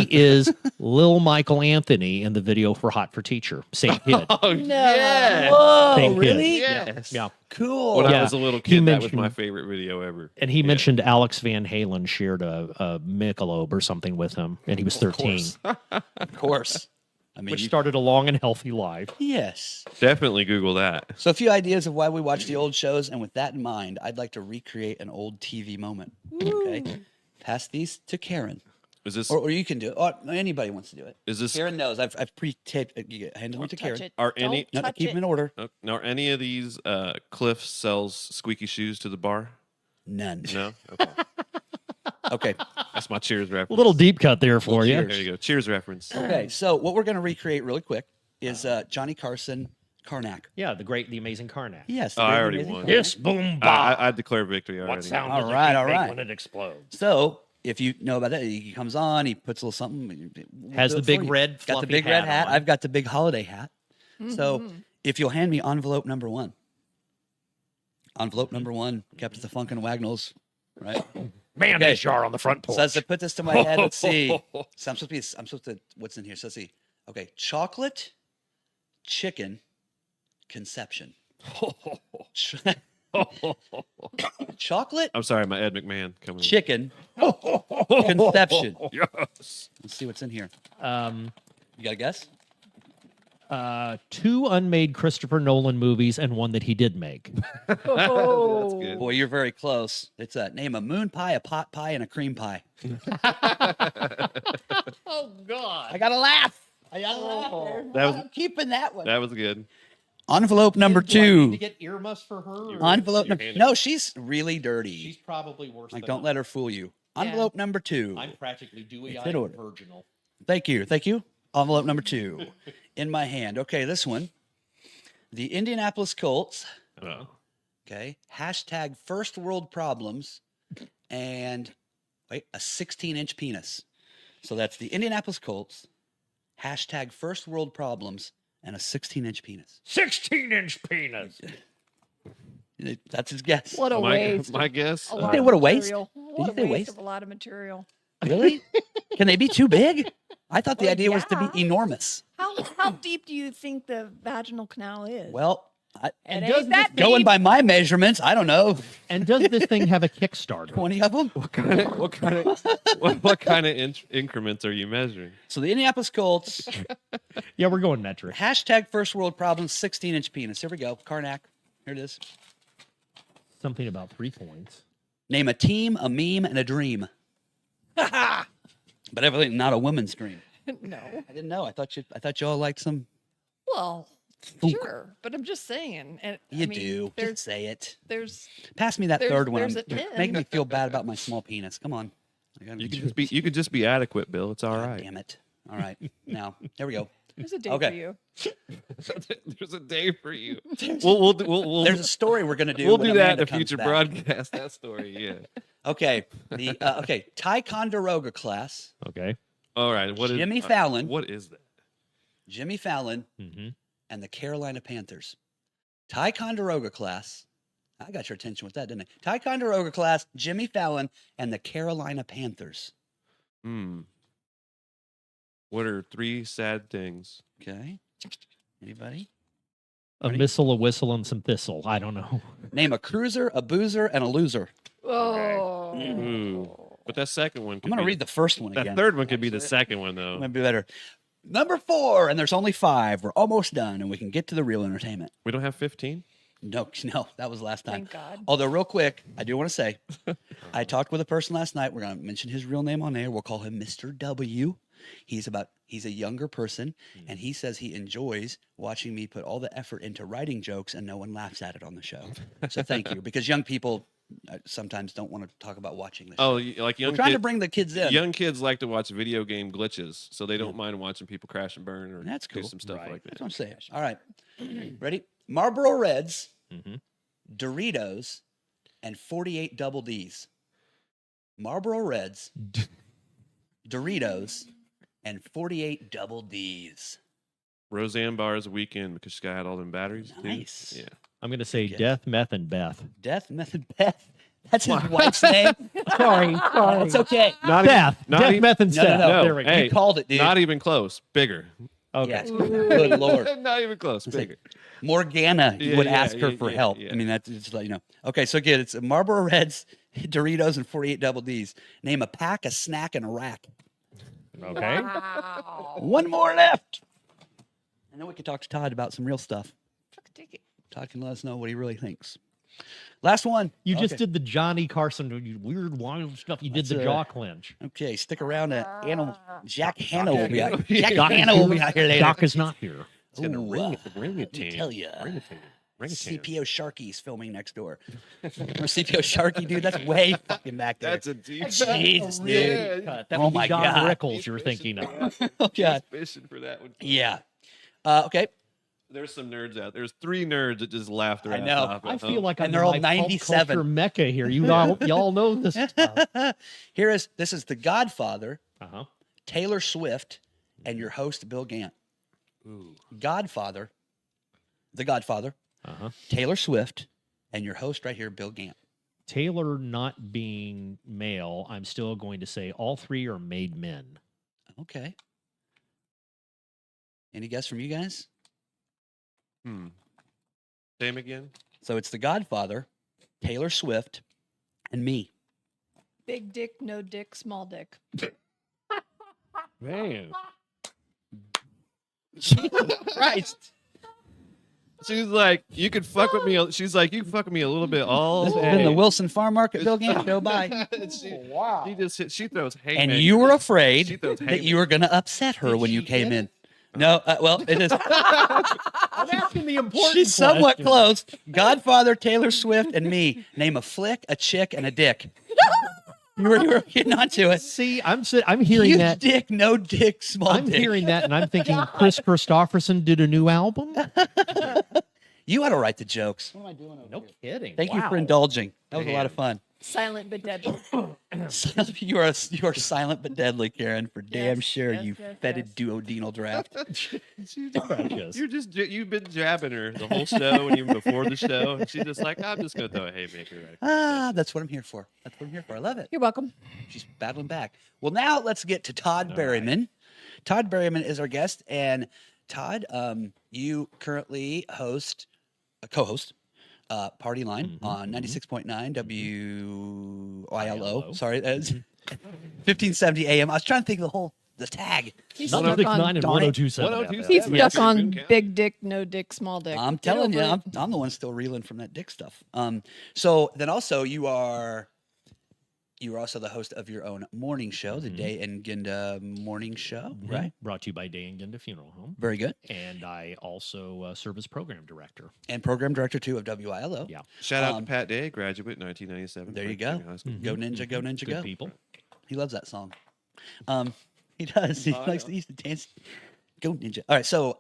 is Lil Michael Anthony in the video for Hot for Teacher. Same kid. Oh, No. yeah. Whoa, Same kid. really? Yes. Yeah. Cool. When I Yeah. was a little He kid, that was mentioned- my favorite video ever. And he mentioned Alex Van Halen shared a Michelob or something with him, and he was 13, Of course. I mean, which started a long and healthy life. yes. Definitely Google that. So a few ideas of why we watch the old shows, and with that in mind, I'd like to recreate an old TV moment. Okay. Pass these to Karen. Is this Or you can do it. Or anybody wants to do it. is this Karen knows. I've pre-taped. Hand them Don't to touch Karen. it. Are Don't any- No, touch keep it. them in order. now, are any of these Cliff sells squeaky shoes to the bar? None. No. Okay. Okay. That's my Cheers reference. A little deep cut there for you. cheers. There you go. Cheers reference. Okay. So what we're going to recreate really quick is Johnny Carson, Karnak. Yeah, the amazing Karnak. Yes. Oh, the I great already amazing won. Karnak. Yes, boom, I declare victory already. What sound All does right, it all make right. when it explodes? So if you know about that, he comes on, he puts a little something. we'll Has do the it big for you. red Got the fluffy big red hat. on. I've got the big holiday hat. So if you'll hand me envelope number 1. Envelope number 1, Captain the Funk and Wagnalls, right? Mayonnaise jar on the front porch. So as I put this to my head, let's see. So I'm supposed to, what's in here? So let's see. Okay, chocolate, chicken, conception. Chocolate, I'm sorry, my Ed McMahon coming. chicken, conception. Yes. Let's see what's in here. Um, You got a guess? 2 unmade Christopher Nolan movies and one that he did make. Oh. That's good. Boy, you're very close. It's name a moon pie, a pot pie, and a cream pie. Oh God! I gotta laugh. I gotta laugh. There. That was- I'm keeping that one. That was good. Envelope number Do I need 2. to get earmuffs for her. or- Envelope You're number. handing No, she's really dirty. She's probably worse. Like, than don't let her fool you. Yeah. Envelope number 2. I'm practically dewy It's eyed in and order. virginal. Thank you. Thank you. Envelope number 2 in my hand. Okay, this one. The Indianapolis Colts. Oh. Okay. Hashtag first world problems and wait, a 16-inch penis. So that's the Indianapolis Colts. Hashtag first world problems and a 16-inch penis. 16-inch penis. That's his guess. What a waste. My guess. A Did lot you say of what a waste? material. you What a say waste waste? of a lot of material. Really? Can they be too big? I thought the Well, idea was to yeah. be enormous. How deep do you think the vaginal canal is? Well, And It does ain't that this- going deep. by my measurements, I don't know, And does this thing have a Kickstarter? 20 of them. What kind of increments are you measuring? So the Indianapolis Colts, Yeah, we're going metric. hashtag first world problems, 16-inch penis. Here we go. Karnak. Here it is. Something about 3 points. Name a team, a meme, and a dream. But evidently not a woman's dream. No. I didn't know. I thought you all liked some. Well, Spook. sure, but I'm just saying. And You I mean, do. There's Just say it. there's Pass me that there's- third one. there's a You're 10. making me feel bad about my small penis. Come on. I gotta- You could just be adequate, Bill. It's all God right. Damn it. All right. Now, there we go. there's a day Okay. for you. There's a day for you. We'll There's a story we're gonna do. we'll when do that in Amanda a comes future back. broadcast. That story, yeah. Okay. The Ticonderoga class. Okay. All right. What is Jimmy Fallon. What is that? Jimmy Fallon Mm-hmm. and the Carolina Panthers. Ticonderoga class I got your attention with that, didn't I? Ticonderoga class, Jimmy Fallon, and the Carolina Panthers. What are 3 sad things? Okay. Anybody? A missile, a whistle, and some thistle. I don't know. Name a cruiser, a boozer, and a loser. Oh. Ooh. But that second one. I'm going to read the first one That again. third one could be the second one, though. Might be better. Number 4, and there's only 5. We're almost done, and we can get to the real entertainment. We don't have 15. No, that was last time. Thank God. Although, real quick, I do want to say, I talked with a person last night. We're going to mention his real name on air. We'll call him Mr. W. He's a younger person, and he says he enjoys watching me put all the effort into writing jokes, and no one laughs at it on the show. So thank you, because young people sometimes don't want to talk about watching the show. Oh, like young We're trying to bring the kids in. Young kids like to watch video game glitches, so they don't mind watching people crash and burn or That's do cool. some stuff like that. That's what I'm saying. All right. Ready? Marlboro Reds, Doritos, and 48 Double Ds. Marlboro Reds, Doritos, and 48 Double Ds. Roseanne Barr's Weekend because she got all them batteries. Nice. Too. Yeah. I'm going to say Yes. Death, Meth, and Beth. Death Method Beth. That's his wife's name. Sorry. It's okay. Not Death. not Death, even- Meth, and No, Seth. no. There we go. Hey, You called it, dude. Not even close. Bigger. Okay. Yes. Good Lord. Not even close. It's like Bigger. Morgana Yeah, would yeah, ask her yeah, for yeah, help. yeah. I mean, that's just let you know. Okay, so again, it's Marlboro Reds, Doritos, and 48 Double Ds. Name a pack, a snack, and a rack. Okay. Wow. One more left. And then we can talk to Todd about some real stuff. Todd can let us know what he really thinks. Last one. You just Okay. did the Johnny Carson weird wild stuff. You did That's the jaw clench. Okay, stick around. Jack Hanna will be out. Jack Hanna will be out here later. Doc is not here. It's gonna ring Let me it. tell you. Ring-a-ting. CPO Sharky's filming next door. Remember CPO Sharky, dude? That's way fucking back there. That's a deep Jesus, dude. Yeah. That Oh would be my Don God. Rickles you're thinking of. Oh, God. Fishing for that one. Yeah. Okay. There's some nerds out. There's 3 nerds that just laughed their I ass know. off. I at feel home. like And I'm they're in all my pop 97. culture mecca here. Y'all know this stuff. This is The Godfather, Uh-huh. Taylor Swift, and your host, Bill Gant. Ooh. Godfather, The Godfather, Uh-huh. Taylor Swift, and your host right here, Bill Gant. Taylor not being male, I'm still going to say all 3 are made men. Okay. Any guess from you guys? Same again. So it's The Godfather, Taylor Swift, and me. Big dick, no dick, small dick. Man. Christ. She's like, you could fuck with me. She's like, you can fuck with me a little bit all This has day. been the Wilson Farm Market Bill Gant show. Bye. She throws hay. And you were She afraid throws that you were going to upset her when you came in. No, well, it is. I'm asking the important She's somewhat question. close. Godfather, Taylor Swift, and me. Name a flick, a chick, and a dick. You were getting onto it. See, I'm hearing Huge that. dick, no dick, small I'm dick. hearing that, and I'm thinking Chris Christopherson did a new album. You ought to write the jokes. No kidding. Thank you for Wow. indulging. That was a lot of fun. Silent but deadly. you are silent but deadly, Karen, for damn Yes, sure. yes, You yes, fetid yes. duodenal draft. Precious. You've been jabbing her the whole show and even before the show. And she's just like, I'm just gonna throw a haymaker right. That's what I'm here for. That's what I'm here for. I love it. You're welcome. She's battling back. Well, now let's get to Todd Berryman. Todd Berryman is our guest, and Todd, you currently co-host Party Line on 96.9 WILO. Sorry, that's 1570 AM. I was trying to think of the tag. He's Not stuck 169 on, and darn it. 1027. 1027. he's Yeah, stuck on Boone County. big dick, no dick, small dick. I'm Get telling you, over it. I'm the one still reeling from that dick stuff. So then also you are also the host of your own morning show, the Day and Ginda Morning Show, right? Brought to you by Day and Ginda Funeral Home. Very good. And I also serve as program director. And program director too of WILO. Yeah. Shout out to Pat Day, graduate 1997. There you Franklin go. High School. Go Ninja, go Ninja, Good go. people. He loves that song. He does. He likes to, he used to dance. Go Ninja. All right. So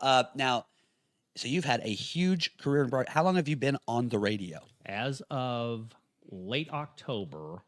so you've had a huge career in broadcast. How long have you been on the radio? As of late October,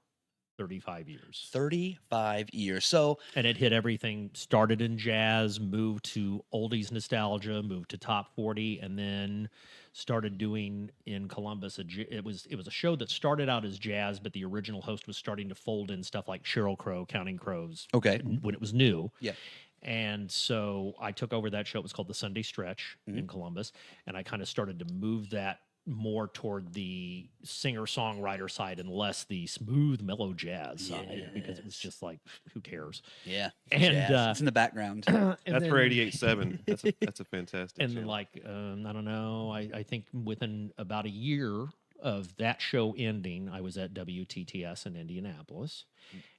35 years. 35 years. So, and it hit everything. Started in jazz, moved to oldies nostalgia, moved to top 40, and then started doing in Columbus. It was a show that started out as jazz, but the original host was starting to fold in stuff like Sheryl Crow, Counting Crows. Okay. When it was new. Yeah. And so I took over that show. It was called The Sunday Stretch in Columbus, and I kind of started to move that more toward the singer-songwriter side and less the smooth, mellow jazz side, because it was just like, who cares? Yeah. And it's in the background. That's for 88.7. That's a fantastic And then, channel. like, I don't know, I think within about a year of that show ending, I was at WTTS in Indianapolis.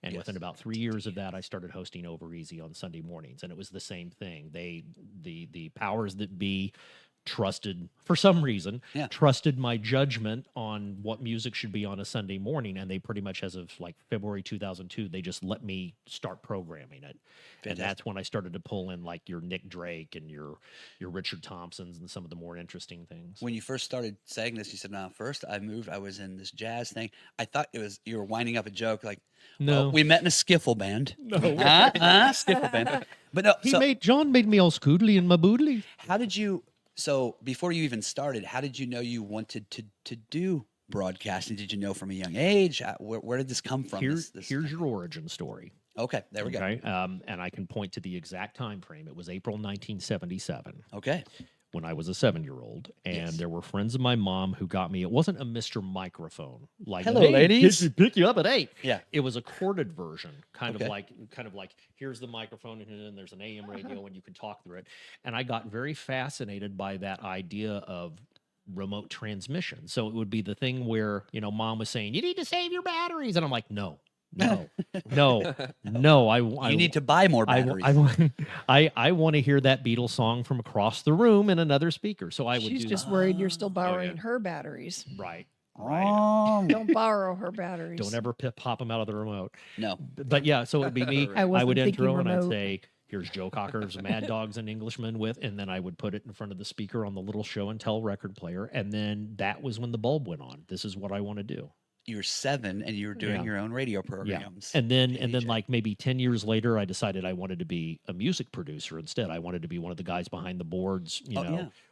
And within about 3 years of that, I started hosting Over Easy on Sunday mornings. And it was the same thing. The powers that be trusted, for some reason, trusted my judgment on what music should be on a Sunday morning. And they pretty much, as of like February 2002, they just let me start programming it. And that's when I started to pull in like your Nick Drake and your Richard Thompsons and some of the more interesting things. When you first started saying this, you said, "No, first I was in this jazz thing." I thought you were winding up a joke, like, No. well, we met in a skiffle band." No, skiffle band. But no, John made me all scoodly in my boodly. how did you? So before you even started, how did you know you wanted to do broadcasting? Did you know from a young age? Where did this come from? Here's your origin story. Okay, there we go. And I can point to the exact time frame. It was April 1977. Okay. When I was a 7-year-old, and there were friends of my mom who got me. It wasn't a Mr. Microphone, like, hello, hey, ladies, kids, pick you up at 8. Yeah. It was a corded version, kind of like here's the microphone, and then there's an AM radio, and you can talk through it. And I got very fascinated by that idea of remote transmission. So it would be the thing where, mom was saying, "You need to save your batteries," and I'm like, no. You need to buy more batteries. I want to hear that Beatles song from across the room in another speaker. So I would. She's do just that. worried you're still borrowing her batteries. Right. Don't borrow her batteries. Don't ever pop them out of the remote. No. But yeah, so it would be me. I would intro and I'd remote. say, "Here's Joe Cocker's Mad Dogs and Englishmen and then I would put it in front of the speaker on the little show and tell record player. And then that was when the bulb went on. This is what I want to do. You were 7 and you were doing your own radio programs. And then like maybe 10 years later, I decided I wanted to be a music producer instead. I wanted to be one of the guys behind the boards,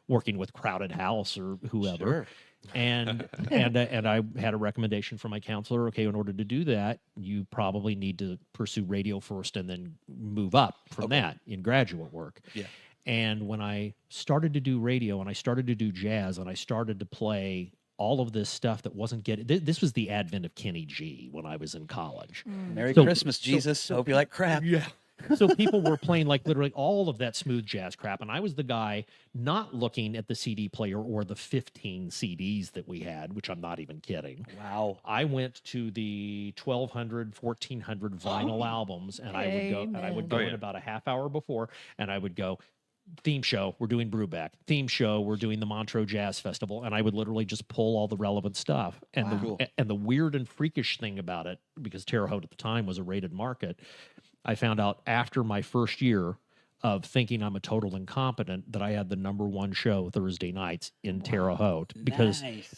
working with Crowded House or whoever. Sure. And I had a recommendation from my counselor. Okay, in order to do that, you probably need to pursue radio first and then move up from that in graduate work. Yeah. And when I started to do radio and I started to do jazz and I started to play all of this stuff that wasn't getting. This was the advent of Kenny G when I was in college. Merry Christmas, Jesus. Hope you like crap. Yeah. So people were playing like literally all of that smooth jazz crap. And I was the guy not looking at the CD player or the 15 CDs that we had, which I'm not even kidding. Wow. I went to the 1,200, 1,400 vinyl albums and I would go in about a half hour before and I would go, theme show, we're doing Brewback. Theme show, we're doing the Montreux Jazz Festival. And I would literally just pull all the relevant stuff. And the weird and freakish thing about it, because Terre Haute at the time was a rated market, I found out after my first year of thinking I'm a total incompetent that I had the #1 show Thursday nights in Terre Haute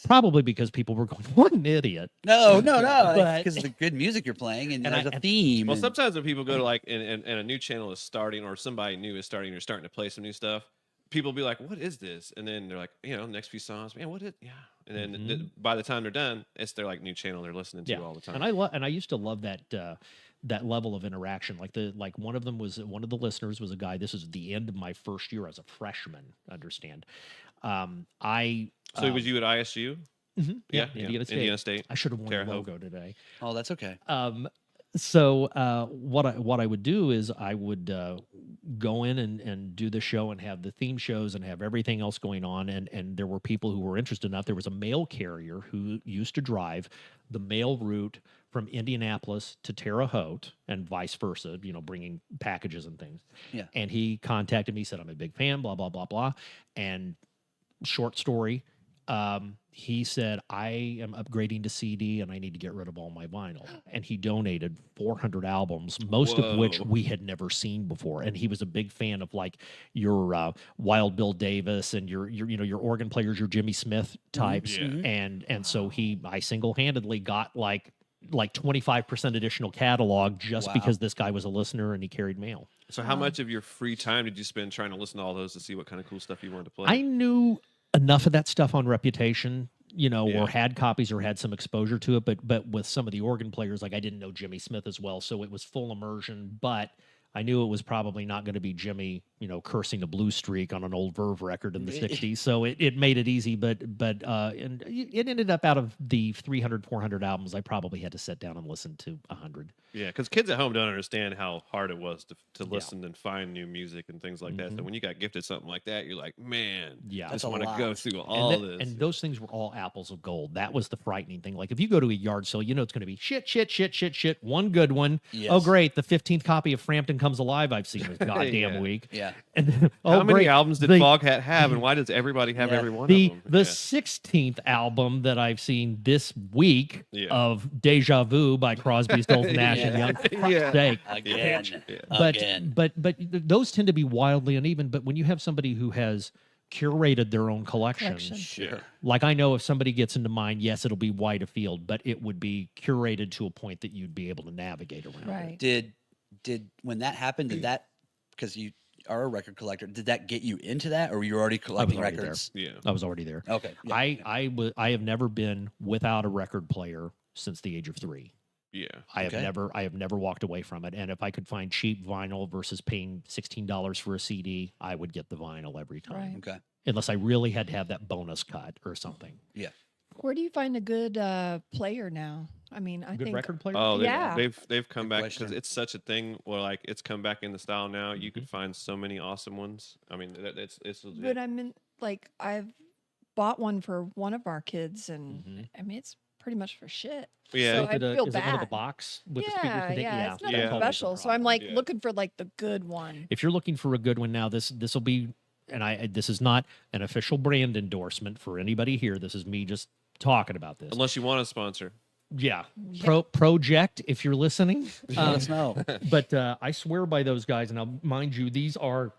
probably because people were going, "What an idiot!" No, because of the good music you're playing and there's a theme. Well, sometimes when people go to like and a new channel is starting or somebody new is starting, you're starting to play some new stuff. People will be like, "What is this?" And then they're like, next few songs, man, what is? Yeah. And then by the time they're done, it's their like new channel they're listening to all the time. And I used to love that level of interaction. Like one of the listeners was a guy. This is the end of my first year as a freshman. Understand? So was you at ISU? Mm-hmm. Yeah, Indiana State. I should have worn the logo today. Oh, that's okay. So what I would do is I would go in and do the show and have the theme shows and have everything else going on. And there were people who were interested enough. There was a mail carrier who used to drive the mail route from Indianapolis to Terre Haute and vice versa, bringing packages and things. Yeah. And he contacted me, said, "I'm a big fan, blah, blah, blah, blah." And short story, he said, "I am upgrading to CD and I need to get rid of all my vinyl." And he donated 400 albums, most of which we had never seen before. And he was a big fan of like your Wild Bill Davis and your organ players, your Jimmy Smith types. And so I single-handedly got like like 25% additional catalog just Wow. because this guy was a listener and he carried mail. So how much of your free time did you spend trying to listen to all those to see what kind of cool stuff you wanted to play? I knew enough of that stuff on Reputation, Yeah. or had copies or had some exposure to it, but with some of the organ players, like I didn't know Jimmy Smith as well, so it was full immersion, but I knew it was probably not going to be Jimmy, cursing a blue streak on an old Verve record in the 60s. So it made it easy, but and it ended up out of the 300, 400 albums, I probably had to sit down and listen to 100. Yeah, because kids at home don't understand how hard it was to listen and find new music and things like that. So when you got gifted something like that, you're like, man, Yeah. I That's just a want to lot. go through all this. And those things were all apples of gold. That was the frightening thing. Like if you go to a yard sale, it's going to be shit, one good one. Yes. Oh, great. The 15th copy of Frampton Comes Alive I've seen this goddamn Yeah. week. Yeah. And then, How many great. albums did Foghat have, and why does everybody have Yeah. every one The of them? the Yeah. 16th album that I've seen this week Yeah. of Deja Vu by Crosby, Stills, Nash and Young. For fuck's Yeah. sake. Again. Yeah. But, Again. but those tend to be wildly uneven. But when you have somebody who has curated their own collection. Sure. Like I know if somebody gets into mine, yes, it'll be wide of field, but it would be curated to a point that you'd be able to navigate around. Right. Did when that happened, did that, because you are a record collector, did that get you into that, or were you already collecting already there. records? Yeah. I was already there. Okay. Yeah. I have never been without a record player since the age of 3. Yeah. I Okay. have never walked away from it. And if I could find cheap vinyl versus paying $16 for a CD, I would get the vinyl every time. Right. Okay. Unless I really had to have that bonus cut or something. Yeah. Where do you find a good player now? I mean, I Good think record player? Oh, Yeah. they've come Good back question. because it's such a thing where like it's come back in the style now. You could find so many awesome ones. I mean, it's legit. But I mean, like I've bought one for one of our kids, and Mhm. I mean, it's pretty much for shit. Yeah. So Is I it a- feel is it one of the bad. box with the Yeah, speakers? yeah, Yeah, it's nothing Yeah. that's always a special. So I'm problem. like Yeah. looking for like the good one. If you're looking for a good one now, this will be, and this is not an official brand endorsement for anybody here. This is me just talking about this. Unless you want a sponsor. Yeah, Yeah. Project, if you're listening. Let us know. But I swear by those guys, and now mind you, these are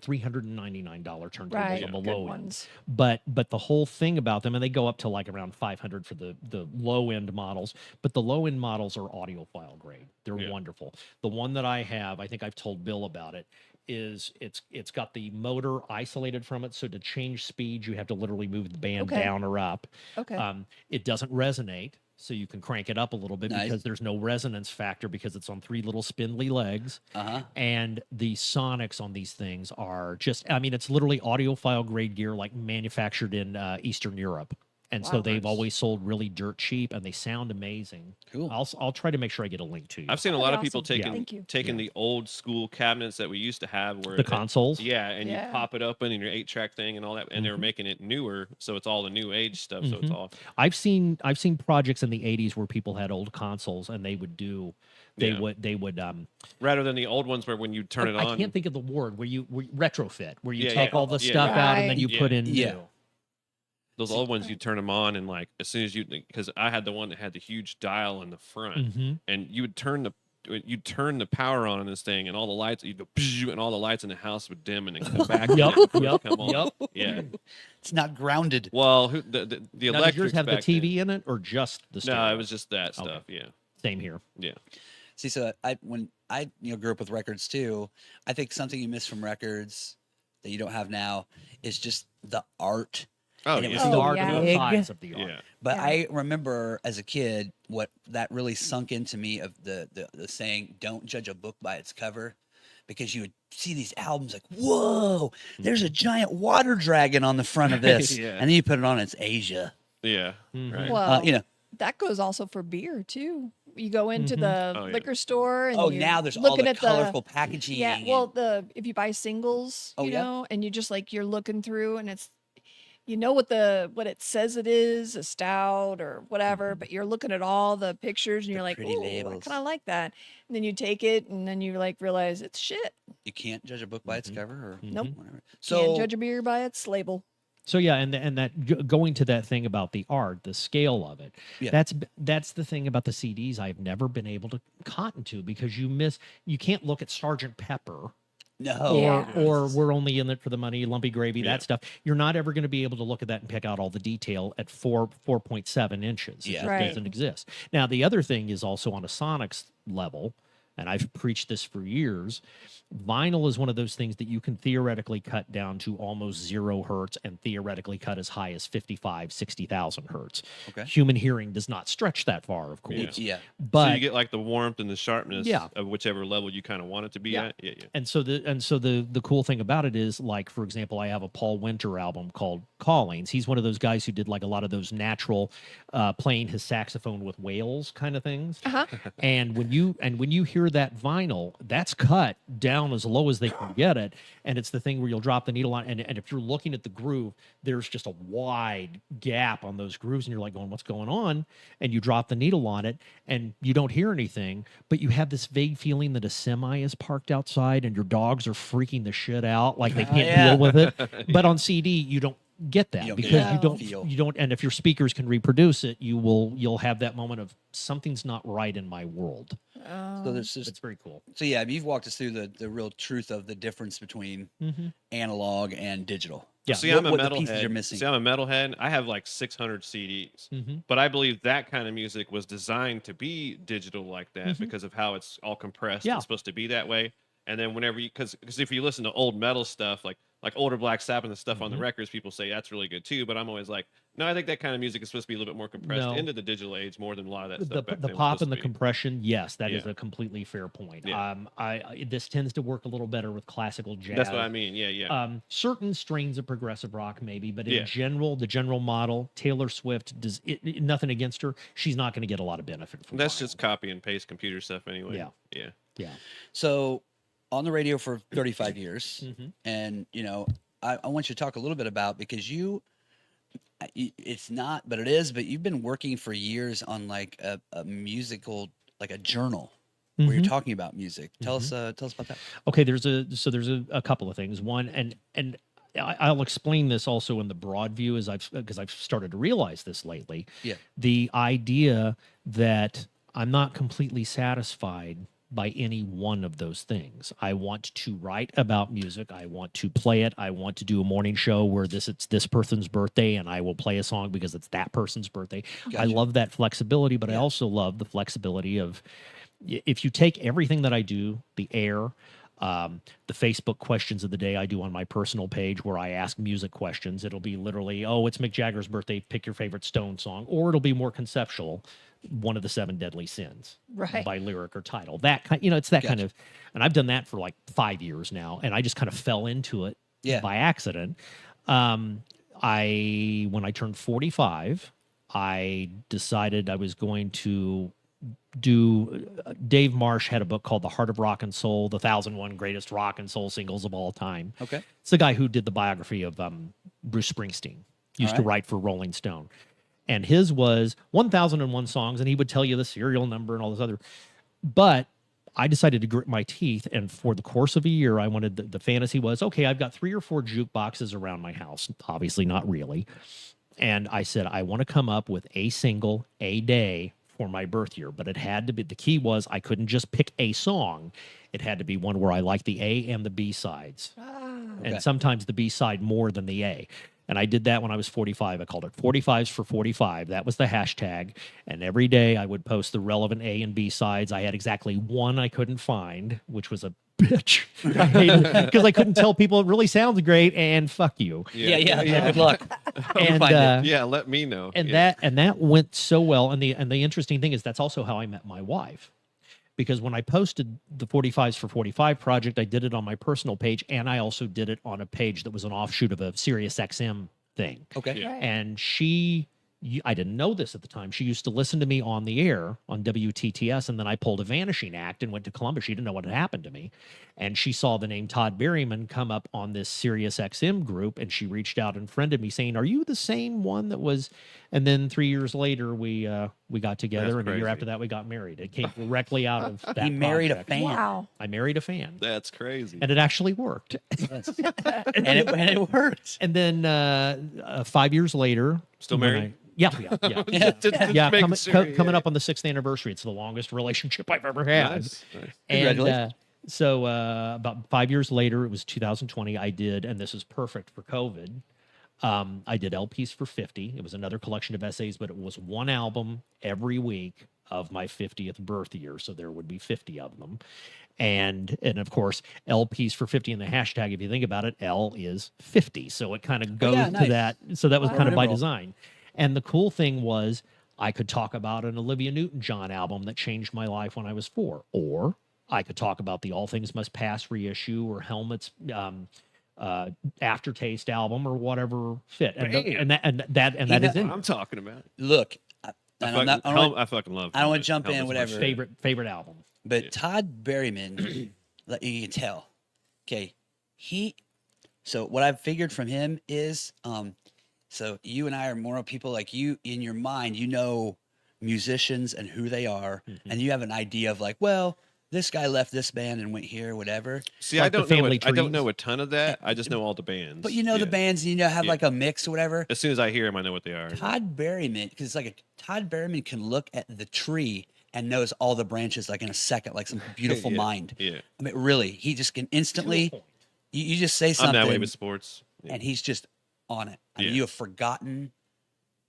$399 turntables Right. on the Good low end. ones. But the whole thing about them, and they go up to like around 500 for the low end models, but the low end models are audiophile grade. They're Yeah. wonderful. The one that I have, I think I've told Bill about it, is it's got the motor isolated from it, so to change speed you have to literally move the band Okay. down or up. Okay. It doesn't resonate, so you can crank it up a little bit Nice. because there's no resonance factor because it's on 3 little spindly legs. Uh-huh. And the sonics on these things are just, I mean, it's literally audiophile grade gear, like manufactured in Eastern Europe. And so Wow. they've Nice. always sold really dirt cheap, and they sound amazing. Cool. I'll try to make sure I get a link to you. I've seen a Oh, lot of that'd be people awesome. taking Thank you. taking the old school cabinets that we used to have, where the consoles. yeah, and Yeah. you pop it open in your 8-track thing and all that, and they were making it newer, so it's all the new age stuff. So it's Mhm. all I've seen projects in the 80s where people had old consoles and they would Yeah. rather than the old ones where when you turn it I on. can't think of the word where you retrofit, where you Yeah, take yeah. all the Yeah. stuff out and then Right. you Yeah. put in Yeah. new. Those old ones, you turn them on, and like as soon as you, because I had the one that had the huge dial in the front, Mhm. and you would turn the power on in this thing, and all the lights, you'd go, "Psh," and all the lights in the house would dim and then come back. Yep, before they yep, come on. yep. Yeah. It's not grounded. Well, the Now, did electric yours have the TV in it or just the No, stereo? it was just that stuff. Yeah. Same here. Yeah. See, so when I grew up with records too, I think something you miss from records that you don't have now is just the art. Oh, And it yeah. was The so art and the big. size of the art. Yeah. But Yeah. I remember as a kid what that really sunk into me of the saying, "Don't judge a book by its cover," because you would see these albums like, "Whoa, there's a giant water dragon on the front of this," Yeah. and then you put it on, it's Asia. Yeah. Mhm. Right. Well, that goes also for beer too. You go into Mhm. the Oh, yeah. liquor store and Oh, you're now there's all looking the at colorful packaging. Yeah, and- well, if you buy singles, Oh, you yeah. know, and you just like you're looking through and it's what it says it is, a stout or whatever, but you're looking at all the pictures and The you're like, pretty "Ooh, I labels. kind of like that." And then you take it and then you like realize it's shit. you can't judge a book by its Mhm. cover, or Nope. whatever. Can't So judge a beer by its label. So yeah, and that going to that thing about the art, the scale of it. Yeah. That's the thing about the CDs I've never been able to cotton to, because you can't look at Sergeant Pepper No. Yeah. or we're only in it for the money, lumpy gravy, Yeah. that stuff. You're not ever going to be able to look at that and pick out all the detail at 4.7 inches. It Yeah. just Right. doesn't exist. Now, the other thing is also on a sonics level, and I've preached this for years. Vinyl is one of those things that you can theoretically cut down to almost 0 hertz and theoretically cut as high as 55, 60,000 hertz. Okay. Human hearing does not stretch that far, of course. Yeah. But so you get like the warmth and the sharpness Yeah. of whichever level you kind of want it to be Yeah. at. Yeah, yeah. And so the cool thing about it is, like, for example, I have a Paul Winter album called Callings. He's one of those guys who did like a lot of those natural playing his saxophone with whales kind of things. Uh-huh. And when you hear that vinyl, that's cut down as low as they can get it. And it's the thing where you'll drop the needle on, and if you're looking at the groove, there's just a wide gap on those grooves, and you're like going, what's going on? And you drop the needle on it and you don't hear anything, but you have this vague feeling that a semi is parked outside and your dogs are freaking the shit out, like they can't yeah. deal with it. But on CD, you don't get that You don't get because that feel. you don't, and if your speakers can reproduce it, you'll have that moment of something's not right in my world. So there's just It's very cool. so yeah, you've walked us through the real truth of the difference between analog and digital. Yeah. See, I'm a What the pieces you're metalhead. missing. See, I'm a metalhead. I have like 600 CDs, Mhm. but I believe that kind of music was designed to be digital like that Mhm. because of how it's all compressed. Yeah. It's supposed to be that way. And then whenever you, because if you listen to old metal stuff like older Black Sabbath and the stuff on the Mhm. records, people say that's really good too. But I'm always like, no, I think that kind of music is supposed to be a little bit more compressed No. into the digital age more than a lot of that The, stuff. Back the then was pop supposed and the to be. compression, yes, that is Yeah. a completely fair point. Yeah. This tends to work a little better with classical jazz. That's what I mean. Yeah, yeah. Certain strains of progressive rock, maybe, but in Yeah. general, the general model, Taylor Swift does nothing against her. She's not going to get a lot of benefit from That's vinyl. just copy and paste computer stuff anyway. Yeah. Yeah. Yeah. So on the radio for 35 years, Mhm. and I want you to talk a little bit about, because it's not, but it is, but you've been working for years on like a musical, like a journal where you're Mhm. talking about music. Tell us about that. Okay, there's a couple of things. One, and I'll explain this also in the broad view because I've started to realize this lately. Yeah. The idea that I'm not completely satisfied by any one of those things. I want to write about music. I want to play it. I want to do a morning show where it's this person's birthday and I will play a song because it's that person's birthday. I Gotcha. love that flexibility, but I Yeah. also love the flexibility of if you take everything that I do, the air, the Facebook questions of the day I do on my personal page where I ask music questions, it'll be literally, oh, it's Mick Jagger's birthday, pick your favorite Stone song, or it'll be more conceptual, one of the 7 deadly sins Right. by lyric or title. That kind, it's that kind Gotcha. of, and I've done that for like 5 years now, and I just kind of fell into it Yeah. by accident. When I turned 45, I decided I was going to do. Dave Marsh had a book called The Heart of Rock and Soul, the 1,001 Greatest Rock and Soul Singles of All Time. Okay. It's the guy who did the biography of Bruce Springsteen. Used to right. write for Rolling Stone. And his was 1,001 songs, and he would tell you the serial number and all this other. But I decided to grit my teeth, and for the course of a year, I wanted the fantasy was, okay, I've got 3 or 4 jukeboxes around my house. Obviously not really. And I said, I want to come up with a single a day for my birth year, but it had to be, the key was I couldn't just pick a song. It had to be one where I liked the A and the B sides. Okay. And sometimes the B side more than the A. And I did that when I was 45. I called it 45s for 45. That was the hashtag. And every day I would post the relevant A and B sides. I had exactly one I couldn't find, which was a bitch. I hated it because I couldn't tell people it really sounds great and fuck you. Yeah. Good luck. And Find it. Yeah, let me know. and Yeah. that went so well. And the interesting thing is that's also how I met my wife. Because when I posted the 45s for 45 project, I did it on my personal page, and I also did it on a page that was an offshoot of a Sirius XM thing. Okay. Yeah. Right. And I didn't know this at the time. She used to listen to me on the air on WTTS, and then I pulled a vanishing act and went to Columbus. She didn't know what had happened to me. And she saw the name Todd Berryman come up on this Sirius XM group, and she reached out and friended me saying, are you the same one that was? And then 3 years later, we got together, That's and a year crazy. after that, we got married. It came directly out of that He married a project. fan. Wow. I married a fan, That's crazy. and it actually worked. Yes. and it worked. And then 5 years later, Still when married? Yeah. Just Yeah, making sure, coming up on the 6th anniversary. It's the longest relationship I've ever had. Nice, nice. And Congratulations. So about 5 years later, it was 2020, I did, and this is perfect for COVID. I did LPs for 50. It was another collection of essays, but it was one album every week of my 50th birth year. So there would be 50 of them. And of course, LPs for 50 in the hashtag, if you think about it, L is 50. So it kind of goes to that. So that was kind of by design. And the cool thing was I could talk about an Olivia Newton-John album that changed my life when I was 4, or I could talk about the All Things Must Pass reissue or Helmet's Aftertaste album or whatever fit. And that is what I'm talking about. Look, I fucking love. I don't want to jump in, whatever. Favorite album. But Todd Berryman, you can tell. Okay, so what I've figured from him is, so you and I are more people like you in your mind. You know musicians and who they are, and you have an idea of like, well, this guy left this band and went here, whatever. See, like I don't know a ton of that. I just know all the bands. But you know the bands, and you know have like a mix or whatever. As soon as I hear them, I know what they are. Todd Berryman, because it's like Todd Berryman can look at the tree and knows all the branches like in a second, like some beautiful mind. Yeah. I mean, really, he just can instantly. You just say something. I'm that way with sports, and he's just on it. I mean, you have forgotten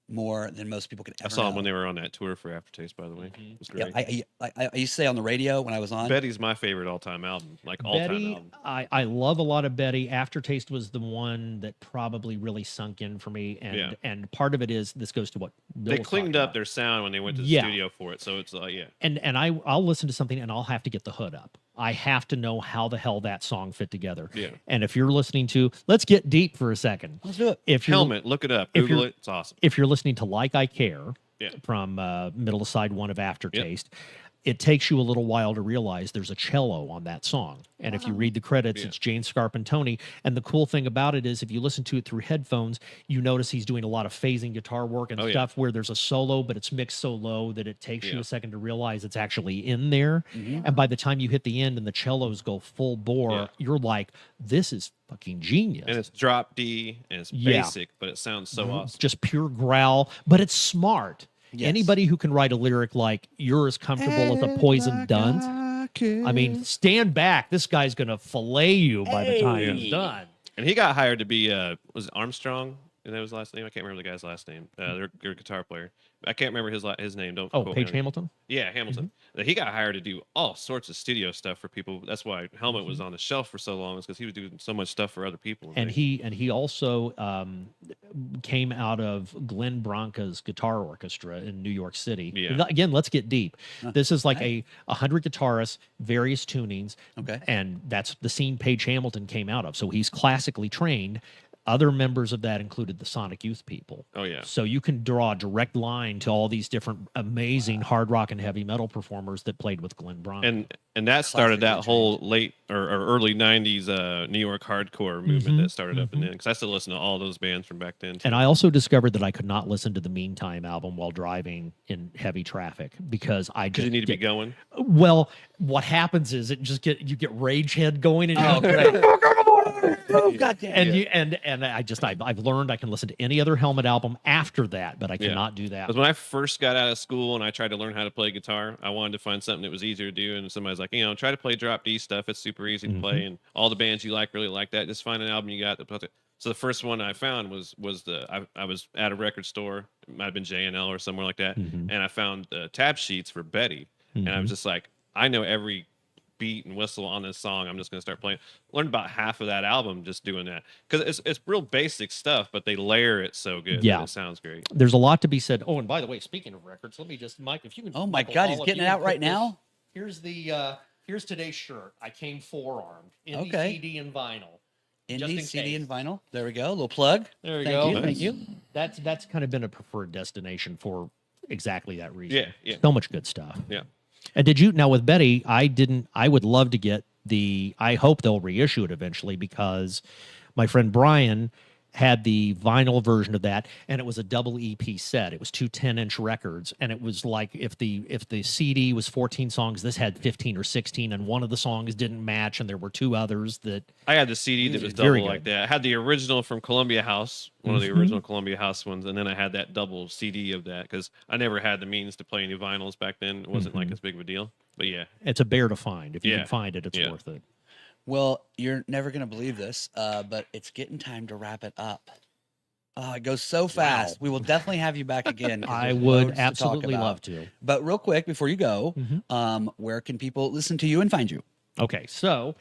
more than most people could ever. I saw know. them when they were on that tour for Aftertaste, by the way. It was great. Yeah, I used to say on the radio when I was on. Betty's my favorite all-time album, like all-time album. I love a lot of Betty. Aftertaste was the one that probably really sunk in for me, and part of it is this goes to what Bill they cleaned up their sound when they went to the studio for it, so it's And I'll listen to something and I'll have to get the hood up. I have to know how the hell that song fit together. Yeah. And if you're listening to, let's get deep for a second. Let's do it. If Helmet, look it up, Google it. It's awesome. If you're listening to Like I Care from middle of side 1 of Aftertaste, it takes you a little while to realize there's a cello on that song. And if you read the credits, it's Jane Scarpantoni. And the cool thing about it is if you listen to it through headphones, you notice he's doing a lot of phasing guitar work and stuff where there's a solo, but it's mixed so low that it takes you a second to realize it's actually in there. And by the time you hit the end and the cellos go full bore, you're like, this is fucking genius. And it's drop D and it's basic, but it sounds so awesome. It's just pure growl, but it's smart. Yes. Anybody who can write a lyric like "You're as comfortable as a poisoned dunce," I mean, stand back. This guy's gonna fillet you by the time he's done. And he got hired to be was it Armstrong? And that was his last name. I can't remember the guy's last name. Their guitar player. I can't remember his name. Don't. Oh, Paige Hamilton. Yeah, Hamilton. He got hired to do all sorts of studio stuff for people. That's why Helmet was on the shelf for so long, is because he was doing so much stuff for other people. And he also came out of Glenn Branca's guitar orchestra in New York City. Yeah. Again, let's get deep. This is like 100 guitarists, various tunings. Okay. And that's the scene Paige Hamilton came out of. So he's classically trained. Other members of that included the Sonic Youth people. Oh, yeah. So you can draw a direct line to all these different amazing hard rock and heavy metal performers that played with Glenn Branca. And that started that whole late or early 90s New York hardcore movement that started up in then. Because I still listen to all those bands from back then, too. And I also discovered that I could not listen to the Meantime album while driving in heavy traffic because I just you need to be going? Well, what happens is you get rage head going and I've learned I can listen to any other Helmet album after that, but I cannot do that. Because when I first got out of school and I tried to learn how to play guitar, I wanted to find something that was easier to do. And somebody's like, try to play drop D stuff. It's super easy to play, and all the bands you like really like that. Just find an album you got that. So the first one I found was I was at a record store. It might have been J&L or somewhere like that, and I found tab sheets for Betty, and I was just like, I know every beat and whistle on this song. I'm just going to start playing. Learned about half of that album just doing that, because it's real basic stuff, but they layer it so good. Yeah, it sounds great. There's a lot to be said. Oh, and by the way, speaking of records, let me just, Mike, if you can. Oh my God, he's getting it out right now. Here's today's shirt. I came forearmed. Indie CD and vinyl. Indie CD and vinyl. There we go. A little plug. There we go. Thank you. That's kind of been a preferred destination for exactly that reason. Yeah. So much good stuff. Yeah. And now with Betty, I would love to get I hope they'll reissue it eventually, because my friend Brian had the vinyl version of that, and it was a double EP set. It was two 10-inch records, and it was like if the CD was 14 songs, this had 15 or 16, and one of the songs didn't match, and there were two others that. I had the CD that was double like that. I had the original from Columbia House, one of the original Columbia House ones, and then I had that double CD of that because I never had the means to play any vinyls back then. It wasn't like as big of a deal, but yeah, it's a bear to find. If you can find it, it's worth it. Well, you're never going to believe this, but it's getting time to wrap it up. Oh, it goes so fast. Wow. We will definitely have you back again. I would absolutely love to. But real quick, before you go, where can people listen to you and find you? Okay, so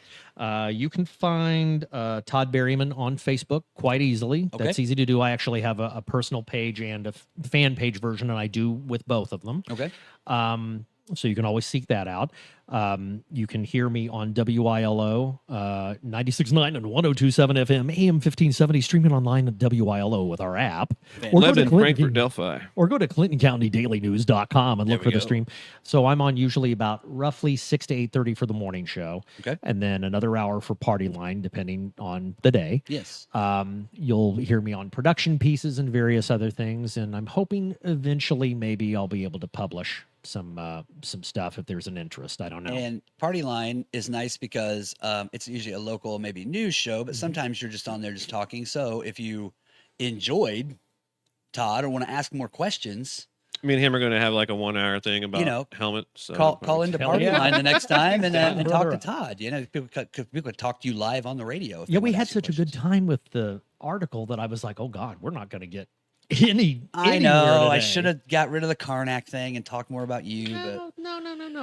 you can find Todd Berryman on Facebook quite easily. Okay. That's easy to do. I actually have a personal page and a fan page version, and I do with both of them. Okay. So you can always seek that out. You can hear me on WILO 96.9 and 102.7 FM, AM 1570, streaming online at WILO with our app. Or go to Frankfurt, Delphi. Or go to ClintonCountyDailyNews.com and look for the stream. So I'm on usually about roughly 6 to 8:30 for the morning show. Okay. And then another hour for Party Line, depending on the day. Yes. You'll hear me on production pieces and various other things. And I'm hoping eventually maybe I'll be able to publish some stuff if there's an interest. I don't know. And Party Line is nice because it's usually a local, maybe news show, but sometimes you're just on there just talking. So if you enjoyed Todd or want to ask more questions, me and him are going to have like a 1 hour thing about helmets. So call into Party Line the next time and talk to Todd. You know, people could talk to you live on the radio. Yeah, we had such a good time with the article that I was like, oh God, we're not going to get I know. I should have got rid of the Karnak thing and talked more about you. No.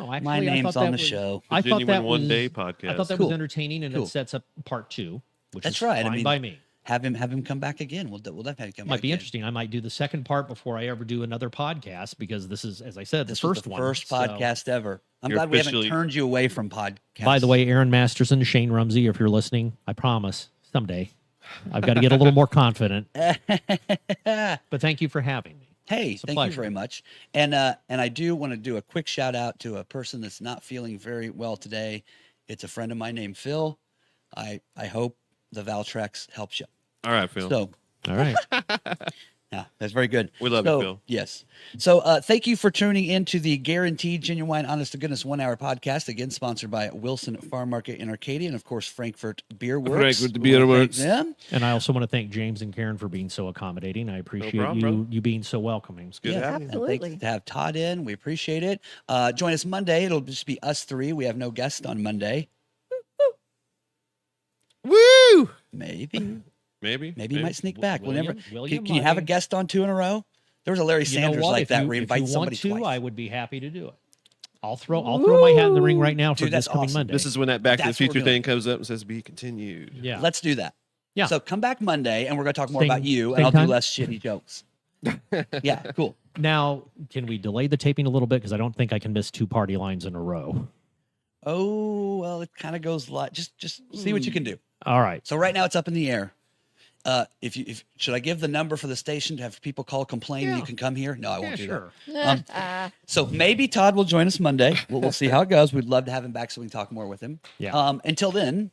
Actually, my name's on the show. I thought that was one-day podcast. I thought that was entertaining, and it sets up part 2, which is right. fine by me. Have him come back again. We'll definitely come back. Might be interesting. I might do the second part before I ever do another podcast because this is, as I said, the first one. First podcast ever. I'm glad we haven't turned you away from podcasts. By the way, Aaron Masterson, Shane Rumsey, if you're listening, I promise someday I've got to get a little more confident. But thank you for having me. Hey, thank you very much. And I do want to do a quick shout out to a person that's not feeling very well today. It's a friend of mine named Phil. I hope the Valtrex helps you. All right, Phil. All right. Yeah, that's very good. We love you, Phil. Yes. So thank you for tuning in to the Guaranteed Genuine Honest to Goodness 1 hour podcast, again sponsored by Wilson Farm Market in Arcadia and, of course, Frankfurt Beer Works. Frankfurt Beer Works. And I also want to thank James and Karen for being so accommodating. I appreciate you being so welcoming. It's good to have you. Thanks to have Todd in. We appreciate it. Join us Monday. It'll just be us three. We have no guest on Monday. Woo! Maybe Maybe you might sneak back. William, can you have a guest on 2 in a row? There was a Larry Sanders like that where he invites somebody twice. I would be happy to do it. I'll throw my hat in the ring right now for this coming Monday. This is when that Back to the Future thing comes up and says be continued. Yeah. Let's do that. Yeah. So come back Monday and we're going to talk more about you and I'll do less shitty jokes. Yeah, cool. Now, can we delay the taping a little bit? Because I don't think I can miss 2 party lines in a row. Oh, well, it kind of goes like just see what you can do. All right. So right now it's up in the air. If should I give the number for the station to have people call, complain, and you can come here? No, I won't do that. So maybe Todd will join us Monday. We'll see how it goes. We'd love to have him back so we can talk more with him. Yeah. Until then,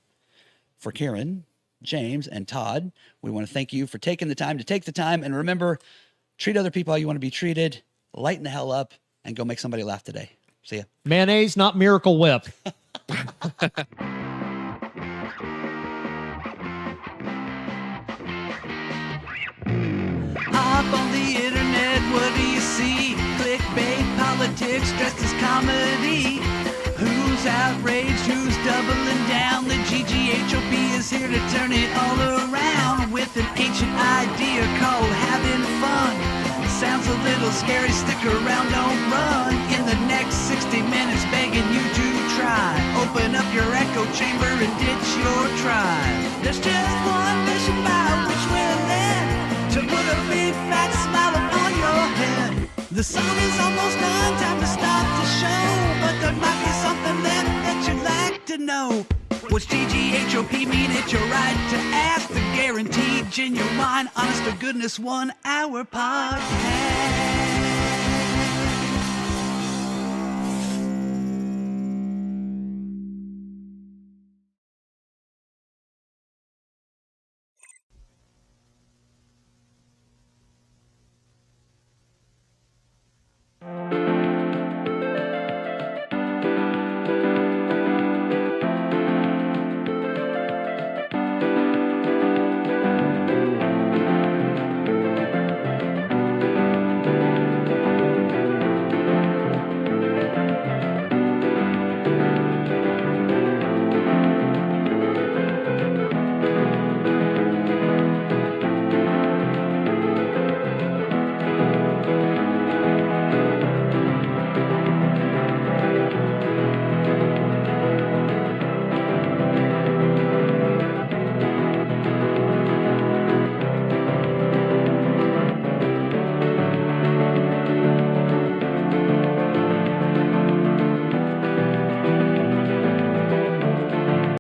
for Karen, James, and Todd, we want to thank you for taking the time to take the time. And remember, treat other people how you want to be treated, lighten the hell up, and go make somebody laugh today. See ya. Mayonnaise, not Miracle Whip. Up on the internet, what do you see? Clickbait, politics dressed as comedy. Who's outraged? Who's doubling down? The GGHOP is here to turn it all around with an ancient idea called having fun. Sounds a little scary, stick around, don't run. In the next 60 minutes, begging you to try. Open up your echo chamber and ditch your tribe. There's just one mission by which we're led to put a big fat smile upon your head. The song is almost done, time to stop the show. But there might be something left that you'd like to know. What's GGHOP mean? It's your right to ask. The Guaranteed Genuine Honest to Goodness 1 hour podcast.